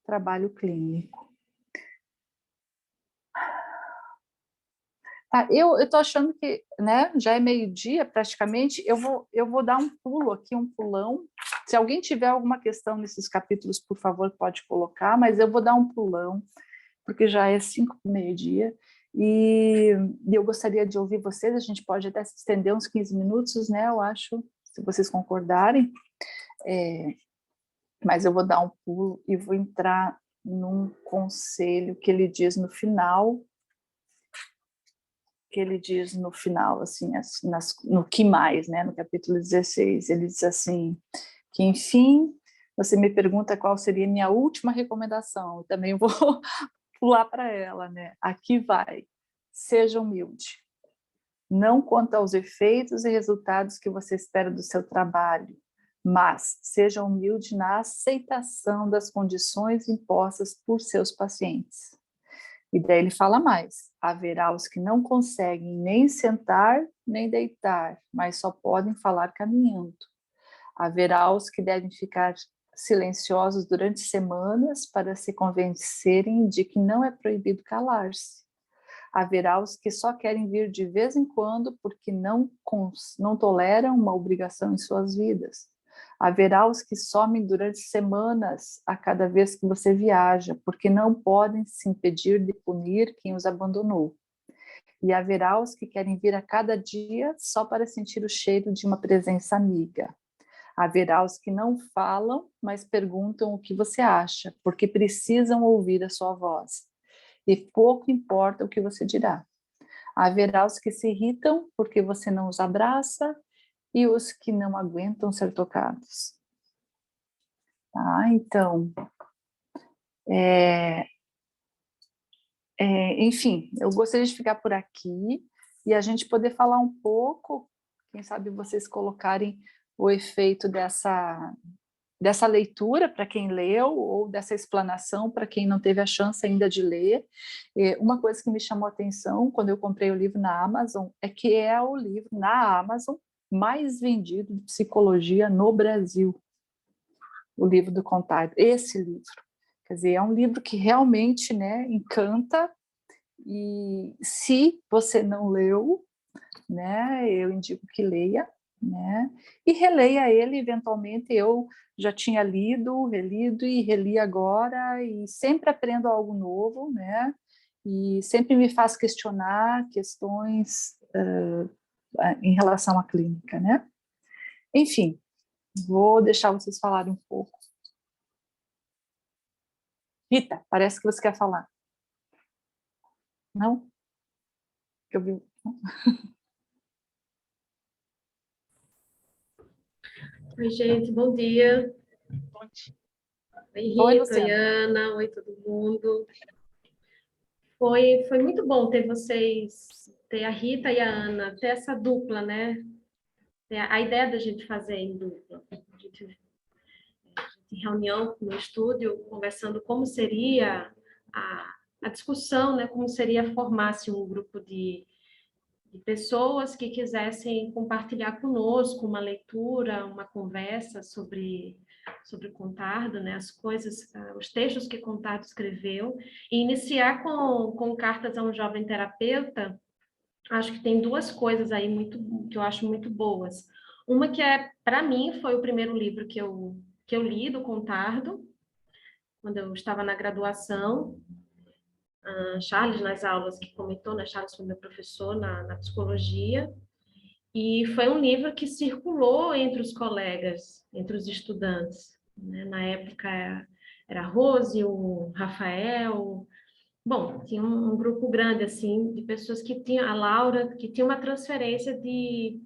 trabalho clínico. Eu estou achando que, né, já é meio-dia praticamente, eu vou dar um pulo aqui, um pulão. Se alguém tiver alguma questão nesses capítulos, por favor, pode colocar, mas eu vou dar um pulão, porque já é 5 para o meio-dia, e eu gostaria de ouvir vocês. A gente pode até se estender uns 15 minutos, né, eu acho, se vocês concordarem, mas eu vou dar um pulo e vou entrar num conselho que ele diz no final, assim, no que mais, né, no capítulo 16, ele diz assim, que enfim, você me pergunta qual seria a minha última recomendação, eu também vou pular para ela, né, aqui vai, seja humilde, não quanto aos efeitos e resultados que você espera do seu trabalho, mas seja humilde na aceitação das condições impostas por seus pacientes. E daí ele fala mais, haverá os que não conseguem nem sentar, nem deitar, mas só podem falar caminhando. Haverá os que devem ficar silenciosos durante semanas para se convencerem de que não é proibido calar-se. Haverá os que só querem vir de vez em quando porque não toleram uma obrigação em suas vidas. Haverá os que somem durante semanas a cada vez que você viaja, porque não podem se impedir de punir quem os abandonou. E haverá os que querem vir a cada dia só para sentir o cheiro de uma presença amiga. Haverá os que não falam, mas perguntam o que você acha, porque precisam ouvir a sua voz. E pouco importa o que você dirá. Haverá os que se irritam porque você não os abraça e os que não aguentam ser tocados. Tá? Então, enfim, eu gostaria de ficar por aqui e a gente poder falar um pouco, quem sabe vocês colocarem o efeito dessa leitura para quem leu ou dessa explanação para quem não teve a chance ainda de ler. Uma coisa que me chamou a atenção quando eu comprei o livro na Amazon é que é o livro na Amazon mais vendido de psicologia no Brasil, o livro do Contardo, esse livro. Quer dizer, é um livro que realmente, né, encanta, e se você não leu, né, eu indico que leia, né, e releia ele eventualmente. Eu já tinha lido, relido e reli agora, e sempre aprendo algo novo, né, e sempre me faz questionar questões em relação à clínica, né. Enfim, vou deixar vocês falarem um pouco. Rita, parece que você quer falar. Não? Que eu vi. Oi, gente, bom dia. Oi, Oi, Rita, oi, Luciana. Ana, oi, todo mundo. Foi muito bom ter vocês, ter a Rita e a Ana, ter essa dupla, né? Ter a ideia da gente fazer em dupla. A gente, em reunião no estúdio, conversando como seria a discussão, né? Como seria formar-se um grupo de pessoas que quisessem compartilhar conosco uma leitura, uma conversa sobre Contardo, né, as coisas, os textos que Contardo escreveu, e iniciar com Cartas a um Jovem Terapeuta. Acho que tem duas coisas aí que eu acho muito boas. Uma que para mim, foi o primeiro livro que eu li do Contardo, quando eu estava na graduação. Charles, nas aulas que comentou, né? Charles foi meu professor na psicologia, e foi um livro que circulou entre os colegas, entre os estudantes, né? Na época era a Rose, o Rafael, bom, tinha um grupo grande, assim, de pessoas que tinham, a Laura, que tinha uma transferência de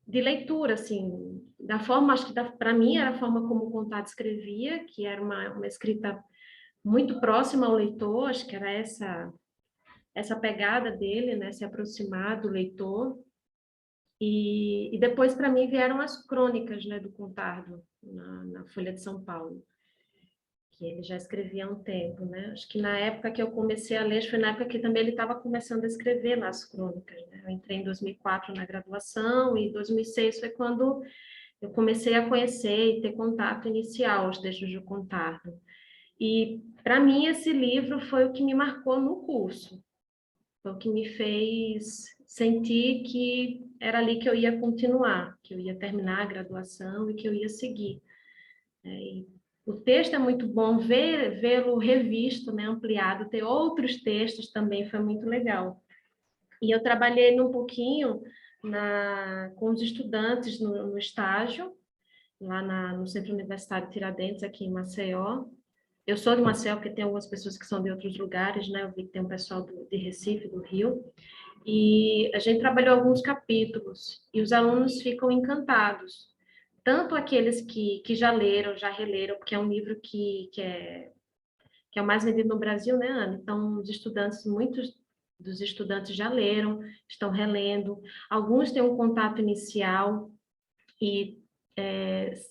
leitura, assim, da forma, acho que para mim era a forma como o Contardo escrevia, que era uma escrita muito próxima ao leitor, acho que era essa pegada dele, né, se aproximar do leitor. E depois, para mim, vieram as crônicas, né, do Contardo, na Folha de São Paulo, que ele já escrevia há um tempo, né? Acho que na época que eu comecei a ler, foi na época que também ele estava começando a escrever nas crônicas, né? Eu entrei em 2004 na graduação, e 2006 foi quando eu comecei a conhecer e ter contato inicial aos textos do Contardo. E, para mim, esse livro foi o que me marcou no curso, foi o que me fez sentir que era ali que eu ia continuar, que eu ia terminar a graduação e que eu ia seguir. E o texto é muito bom, vê-lo revisto, né, ampliado, ter outros textos também foi muito legal. E eu trabalhei um pouquinho com os estudantes no estágio, lá no Centro Universitário Tiradentes, aqui em Maceió. Eu sou de Maceió, porque tem algumas pessoas que são de outros lugares, né? Eu vi que tem um pessoal de Recife, do Rio. E a gente trabalhou alguns capítulos, e os alunos ficam encantados. Tanto aqueles que já leram, já releram, porque é um livro que é o mais vendido no Brasil, né, Ana? Então, muitos dos estudantes já leram, estão relendo. Alguns têm um contato inicial e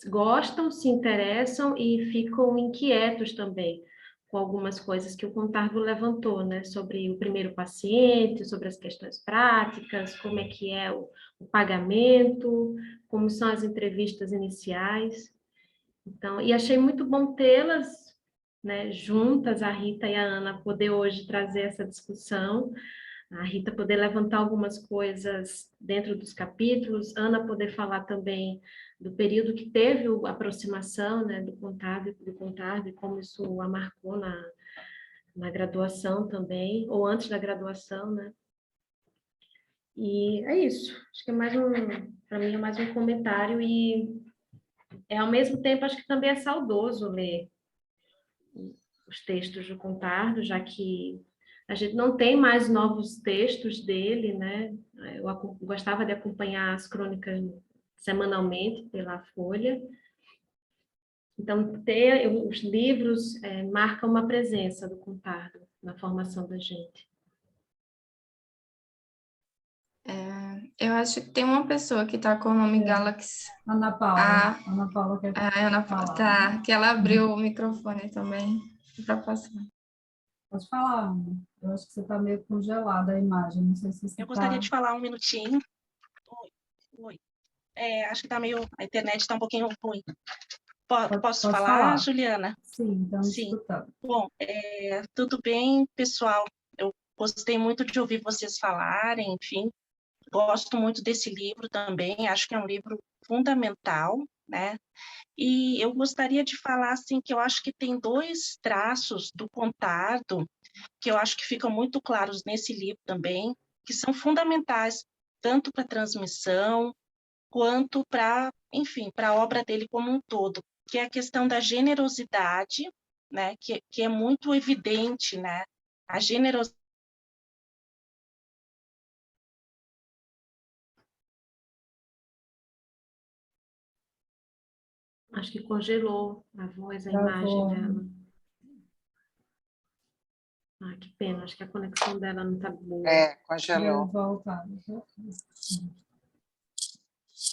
gostam, se interessam e ficam inquietos também com algumas coisas que o Contardo levantou, né, sobre o primeiro paciente, sobre as questões práticas, como é que é o pagamento, como são as entrevistas iniciais. Então, e achei muito bom tê-las, né, juntas, a Rita e a Ana, poder hoje trazer essa discussão, a Rita poder levantar algumas coisas dentro dos capítulos, Ana poder falar também do período que teve a aproximação, né, do Contardo e como isso a marcou na graduação também, ou antes da graduação, né? E é isso. Acho que é para mim é mais um comentário e ao mesmo tempo acho que também é saudoso ler os textos do Contardo, já que a gente não tem mais novos textos dele, né? Eu gostava de acompanhar as crônicas semanalmente pela Folha. Então, ter os livros marcam uma presença do Contardo na formação da gente. Eu acho que tem uma pessoa que está com o nome Galaxy. Ana Paula. Ana Paula quer Ana Paula, falar. tá, que ela abriu o microfone também para passar. Pode falar, Ana. Eu acho que você está meio congelada a imagem. Não sei se você Eu gostaria de falar um minutinho. Oi. Acho que a internet está um pouquinho ruim. Posso pode falar, Juliana? Sim, estamos Sim. escutando. Bom, tudo bem, pessoal? Eu gostei muito de ouvir vocês falarem, enfim. Gosto muito desse livro também, acho que é um livro fundamental, né? E eu gostaria de falar, assim, que eu acho que tem 2 traços do Contardo que eu acho que ficam muito claros nesse livro também, que são fundamentais tanto para a transmissão quanto para, enfim, para a obra dele como um todo, que é a questão da generosidade, né, que é muito evidente, né, a generosidade. Acho que congelou a voz, a Travou. imagem dela. Que pena, acho que a conexão dela não está boa. Congelou. Voltar.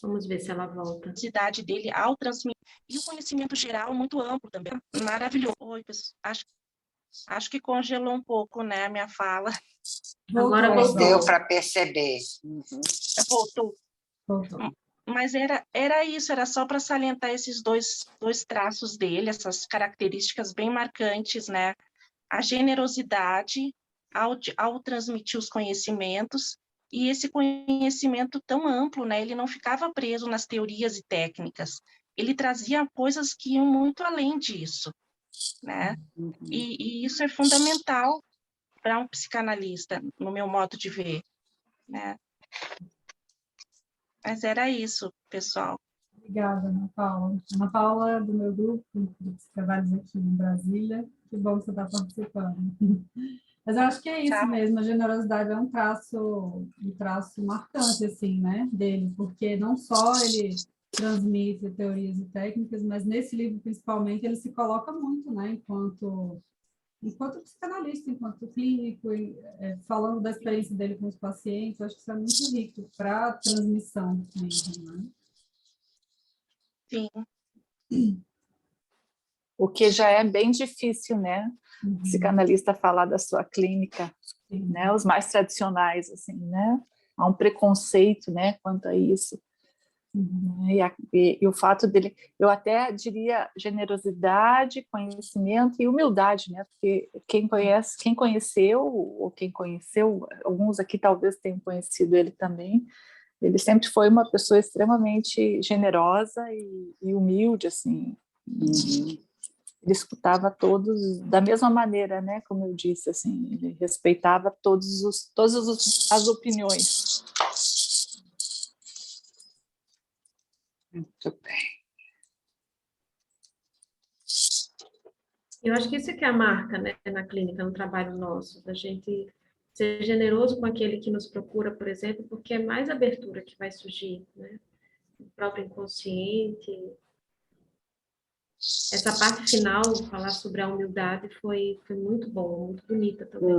Vamos ver se ela volta. A cidade dele ao transmitir, e o conhecimento geral muito amplo também, maravilhoso. Oi, pessoal, acho que congelou um pouco, né, a minha fala. Agora voltou. Deu para perceber. Voltou. Voltou. Mas era isso, era só para salientar esses dois traços dele, essas características bem marcantes, né? A generosidade ao transmitir os conhecimentos, e esse conhecimento tão amplo, né? Ele não ficava preso nas teorias e técnicas, ele trazia coisas que iam muito além disso, né? E isso é fundamental para um psicanalista, no meu modo de ver, né? Mas era isso, pessoal. Obrigada, Ana Paula. Ana Paula, do meu grupo de psicanálise aqui em Brasília. Que bom que você está participando. Mas eu acho que é isso mesmo, a generosidade é um traço marcante, assim, né, dele, porque não só ele transmite teorias e técnicas, mas nesse livro, principalmente, ele se coloca muito, né, enquanto psicanalista, enquanto clínico, falando da experiência dele com os pacientes. Eu acho que isso é muito rico para a transmissão mesmo, né? Sim. O que já é bem difícil, né? O psicanalista falar da sua clínica, né? Os mais tradicionais, assim, né? Há um preconceito, né, quanto a isso. E o fato dele, eu até diria generosidade, conhecimento e humildade, né? Porque quem conheceu, alguns aqui talvez tenham conhecido ele também, ele sempre foi uma pessoa extremamente generosa e humilde, assim. Ele escutava todos da mesma maneira, né? Como eu disse, assim, ele respeitava todas as opiniões. Muito bem. Eu acho que isso é que é a marca, né, na clínica, no trabalho nosso, da gente ser generoso com aquele que nos procura, por exemplo, porque é mais abertura que vai surgir, né? O próprio inconsciente. Essa parte final, falar sobre a humildade, foi muito bom, muito bonita também.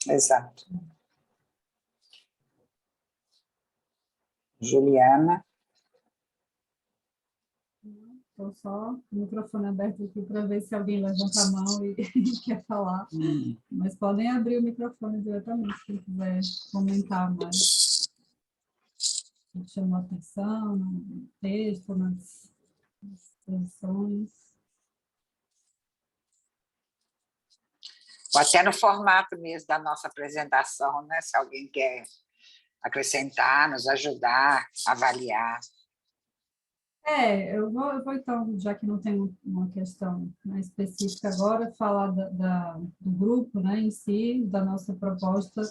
Exato. Juliana. Estou só o microfone aberto aqui para ver se alguém levanta a mão e quer falar. Mas podem abrir o microfone diretamente, se quiser comentar mais. Que chamou a atenção no texto, nas exposições. Ou até no formato mesmo da nossa apresentação, né? Se alguém quer acrescentar, nos ajudar, avaliar. Eu vou então, já que não tem uma questão, né, específica agora, falar do grupo, né, em si, da nossa proposta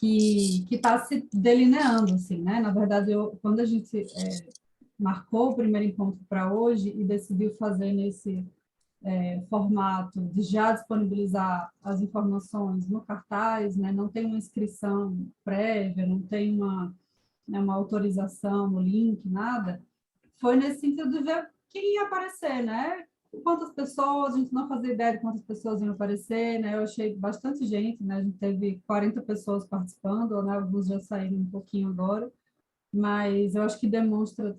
que está se delineando, assim, né? Na verdade, quando a gente marcou o primeiro encontro para hoje e decidiu fazer nesse formato de já disponibilizar as informações no cartaz, né? Não tem uma inscrição prévia, não tem uma autorização no link, nada, foi nesse sentido de ver quem ia aparecer, né? Quantas pessoas, a gente não fazia ideia de quantas pessoas iam aparecer, né? Eu achei bastante gente, né? A gente teve 40 pessoas participando, né? Alguns já saíram um pouquinho agora, mas eu acho que demonstra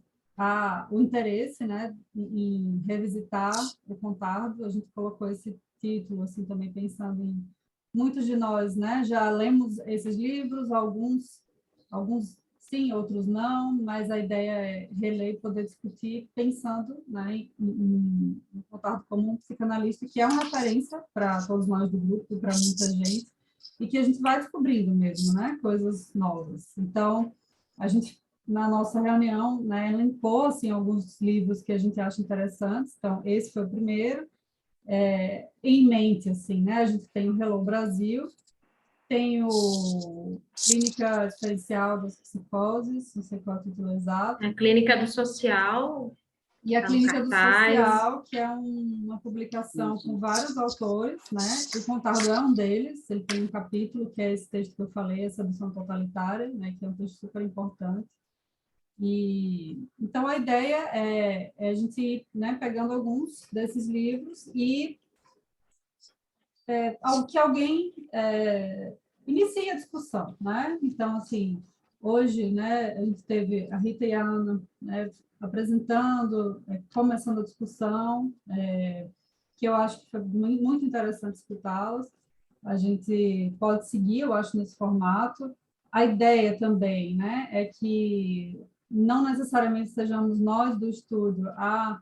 o interesse, né, em revisitar o Contardo. A gente colocou esse título assim também pensando em muitos de nós, né, já lemos esses livros, alguns sim, outros não, mas a ideia é reler e poder discutir pensando, né, em Contardo como um psicanalista que é uma referência para todos nós do grupo e para muita gente, e que a gente vai descobrindo mesmo, né, coisas novas. Então, a gente, na nossa reunião, né, elencou assim, alguns livros que a gente acha interessantes. Então, esse foi o primeiro. Em mente, assim, né, a gente tem o Hello Brasil, tem o Clínica Diferencial das Psicoses, não sei qual é o título exato. A Clínica do Social. E a Tá no Clínica do cartaz. Social, que é uma publicação com vários autores, né? O Contardo é um deles, ele tem um capítulo, que é esse texto que eu falei, a sedução totalitária, né? Que é um texto super importante. E, então, a ideia é a gente ir, né, pegando alguns desses livros e que alguém inicie a discussão, né? Então, assim, hoje, né, a gente teve a Rita e a Ana, né, apresentando, começando a discussão, que eu acho que foi muito interessante escutá-las. A gente pode seguir, eu acho, nesse formato. A ideia também, né, é que não necessariamente sejamos nós do estúdio a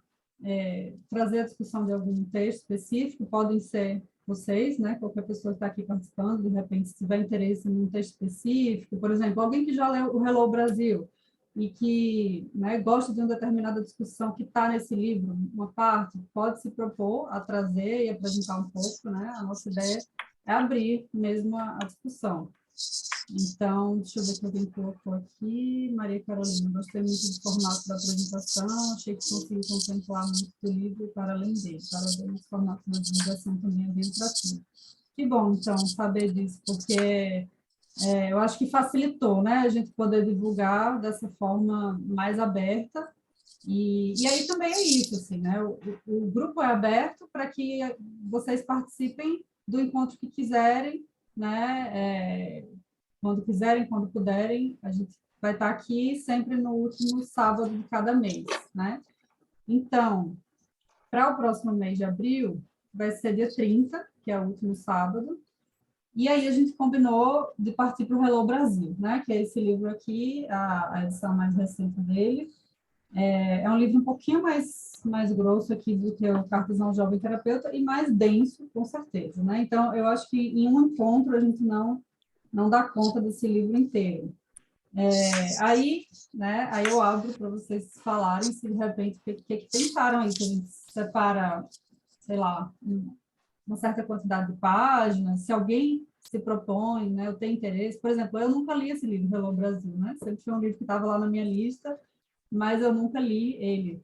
trazer a discussão de algum texto específico, podem ser vocês, né, qualquer pessoa que está aqui participando, de repente, se tiver interesse em um texto específico, por exemplo, alguém que já leu o Hello Brasil e que, né, gosta de uma determinada discussão que está nesse livro, uma parte, pode se propor a trazer e apresentar um pouco, né? A nossa ideia é abrir mesmo a discussão. Então, deixa eu ver se alguém colocou aqui. Maria Carolina, gostei muito do formato da apresentação, achei que consegui contemplar muito do livro para além dele. Parabéns, o formato da divulgação também é bem atrativo. Que bom, então, saber disso, porque eu acho que facilitou, né, a gente poder divulgar dessa forma mais aberta. E aí também é isso, assim, né? O grupo é aberto para que vocês participem do encontro que quiserem, né? Quando quiserem, quando puderem, a gente vai estar aqui sempre no último sábado de cada mês, né? Então, para o próximo mês de abril, vai ser dia 30, que é o último sábado, e aí a gente combinou de partir para o Hello Brasil, né? Que é esse livro aqui, a edição mais recente dele. É um livro um pouquinho mais grosso aqui do que o Cartas a um Jovem Terapeuta e mais denso, com certeza, né? Então, eu acho que em um encontro a gente não dá conta desse livro inteiro. Aí eu abro para vocês falarem se de repente o que pensaram aí, que a gente separa, sei lá, uma certa quantidade de páginas, se alguém se propõe, né, eu tenho interesse. Por exemplo, eu nunca li esse livro, Hello Brasil, né? Sempre foi um livro que estava lá na minha lista, mas eu nunca li ele.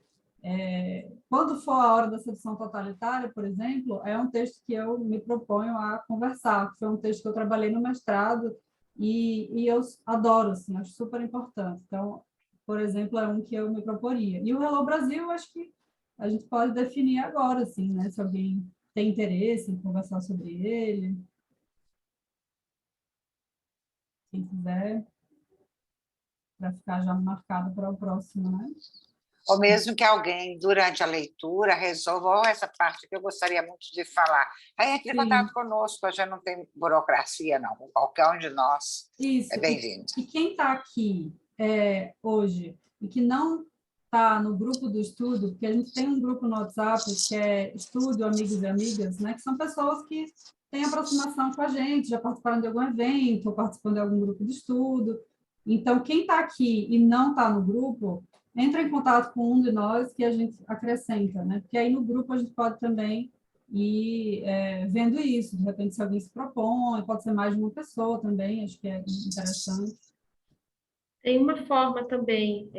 Quando for a hora da sedução totalitária, por exemplo, é um texto que eu me proponho a conversar, foi um texto que eu trabalhei no mestrado e eu adoro, assim, acho super importante. Então, por exemplo, é um que eu me proporia. E o Hello Brasil, eu acho que a gente pode definir agora, assim, né, se alguém tem interesse em conversar sobre ele. Quem quiser, para ficar já marcado para o próximo, né? Ou mesmo que alguém, durante a leitura, resolva, essa parte que eu gostaria muito de falar. Aí entre em contato conosco, a gente não tem burocracia, não. Qualquer um de nós Isso. É bem-vindo. E quem está aqui hoje e que não está no grupo do estudo, porque a gente tem um grupo no WhatsApp que é Estúdio Amigos e Amigas, né, que são pessoas que têm aproximação com a gente, já participaram de algum evento, ou participam de algum grupo de estudo. Então, quem está aqui e não está no grupo, entra em contato com um de nós que a gente acrescenta, né? Porque aí no grupo a gente pode também ir vendo isso. De repente, se alguém se propõe, pode ser mais de uma pessoa também, acho que é interessante. Tem uma forma também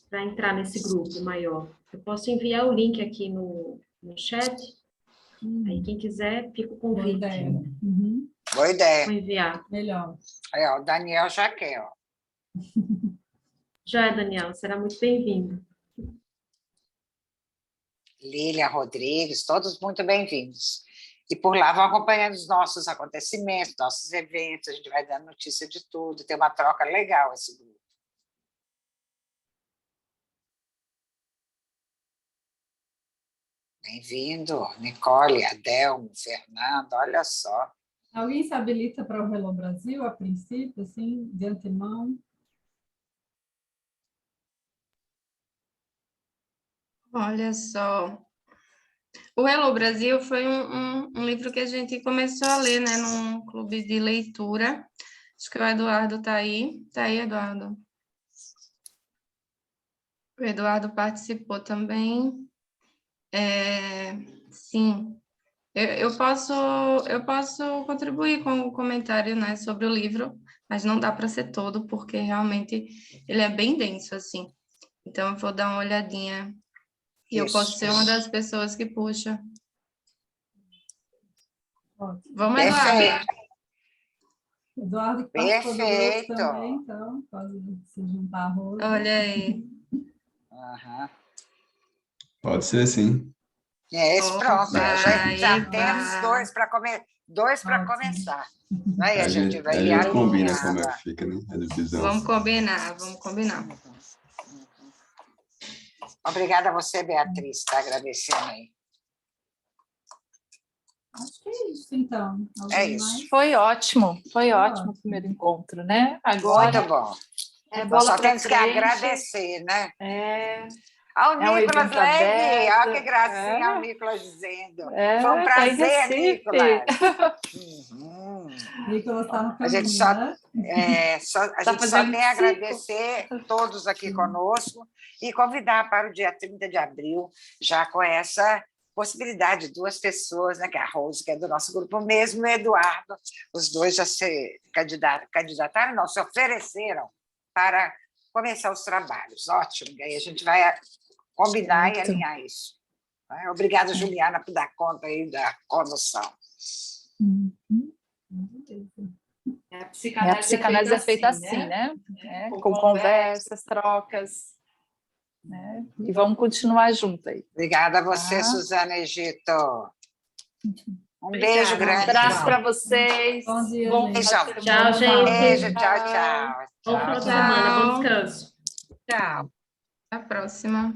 para entrar nesse grupo maior. Eu posso enviar o link aqui no chat. Aí quem quiser, fica o Boa convite. ideia. Uhum. Boa ideia. Vou enviar. Melhor. Aí, ó, o Daniel já quer, ó. Já é, Daniel, será muito bem-vindo. Lília Rodrigues, todos muito bem-vindos. E por lá vão acompanhando os nossos acontecimentos, nossos eventos, a gente vai dando notícia de tudo, tem uma troca legal esse grupo. Bem-vindo, Nicole, Adelmo, Fernando, olha só. Alguém se habilita para o Hello Brasil, a princípio, assim, de antemão? Olha só. O Hello Brasil foi um livro que a gente começou a ler, né, num clube de leitura. Acho que o Eduardo está aí. Está aí, Eduardo? O Eduardo participou também. Sim, eu posso contribuir com o comentário, né, sobre o livro, mas não dá para ser todo, porque realmente ele é bem denso, assim. Então, eu vou dar uma olhadinha e eu posso ser uma das pessoas que puxa. Ótimo. Vamos, Eduardo. Perfeito. Eduardo que participou do grupo Perfeito. também, então pode se juntar a Rosa. Olha aí. Aham. Pode ser, sim. Esse, pronto. Opa, Já eba. temos dois para começar. Aí a gente vai a gente combina alinhar. como é que fica, né? A divisão. Vamos combinar, vamos combinar. Obrigada a você, Beatriz, está agradecendo aí. Acho que é isso, então. É Alguém isso. mais? Foi ótimo ótimo. o primeiro encontro, né? Agora Muito bom. é Nós bola só para temos que frente. agradecer, né? É Ao um Nicolas evento Leve, aberto. olha que gracinha o Nicolas dizendo. Foi um Tá em prazer, Recife. Nicolas. Nicolas está no A caminho, gente só, né? a gente só fazendo tem a ciclo. agradecer todos aqui conosco e convidar para o dia 30 de abril, já com essa possibilidade de 2 pessoas, né, que é a Rose, que é do nosso grupo mesmo, e o Eduardo, os dois já se candidataram, não, se ofereceram para começar os trabalhos. Ótimo, e aí a gente vai combinar e alinhar isso. Obrigada, Juliana, por dar conta aí da condução. A psicanálise é feita assim, né? Com conversas, trocas, né? E vamos continuar junto aí. Obrigada a você, Tá. Suzana Egito. Um Obrigada. beijo grande. Abraço para vocês. Bom dia, Bom gente. Beijão. Tchau, gente. Beijo, tchau, tchau. Bom final de Tchau. semana, bom descanso. Tchau. Até a próxima.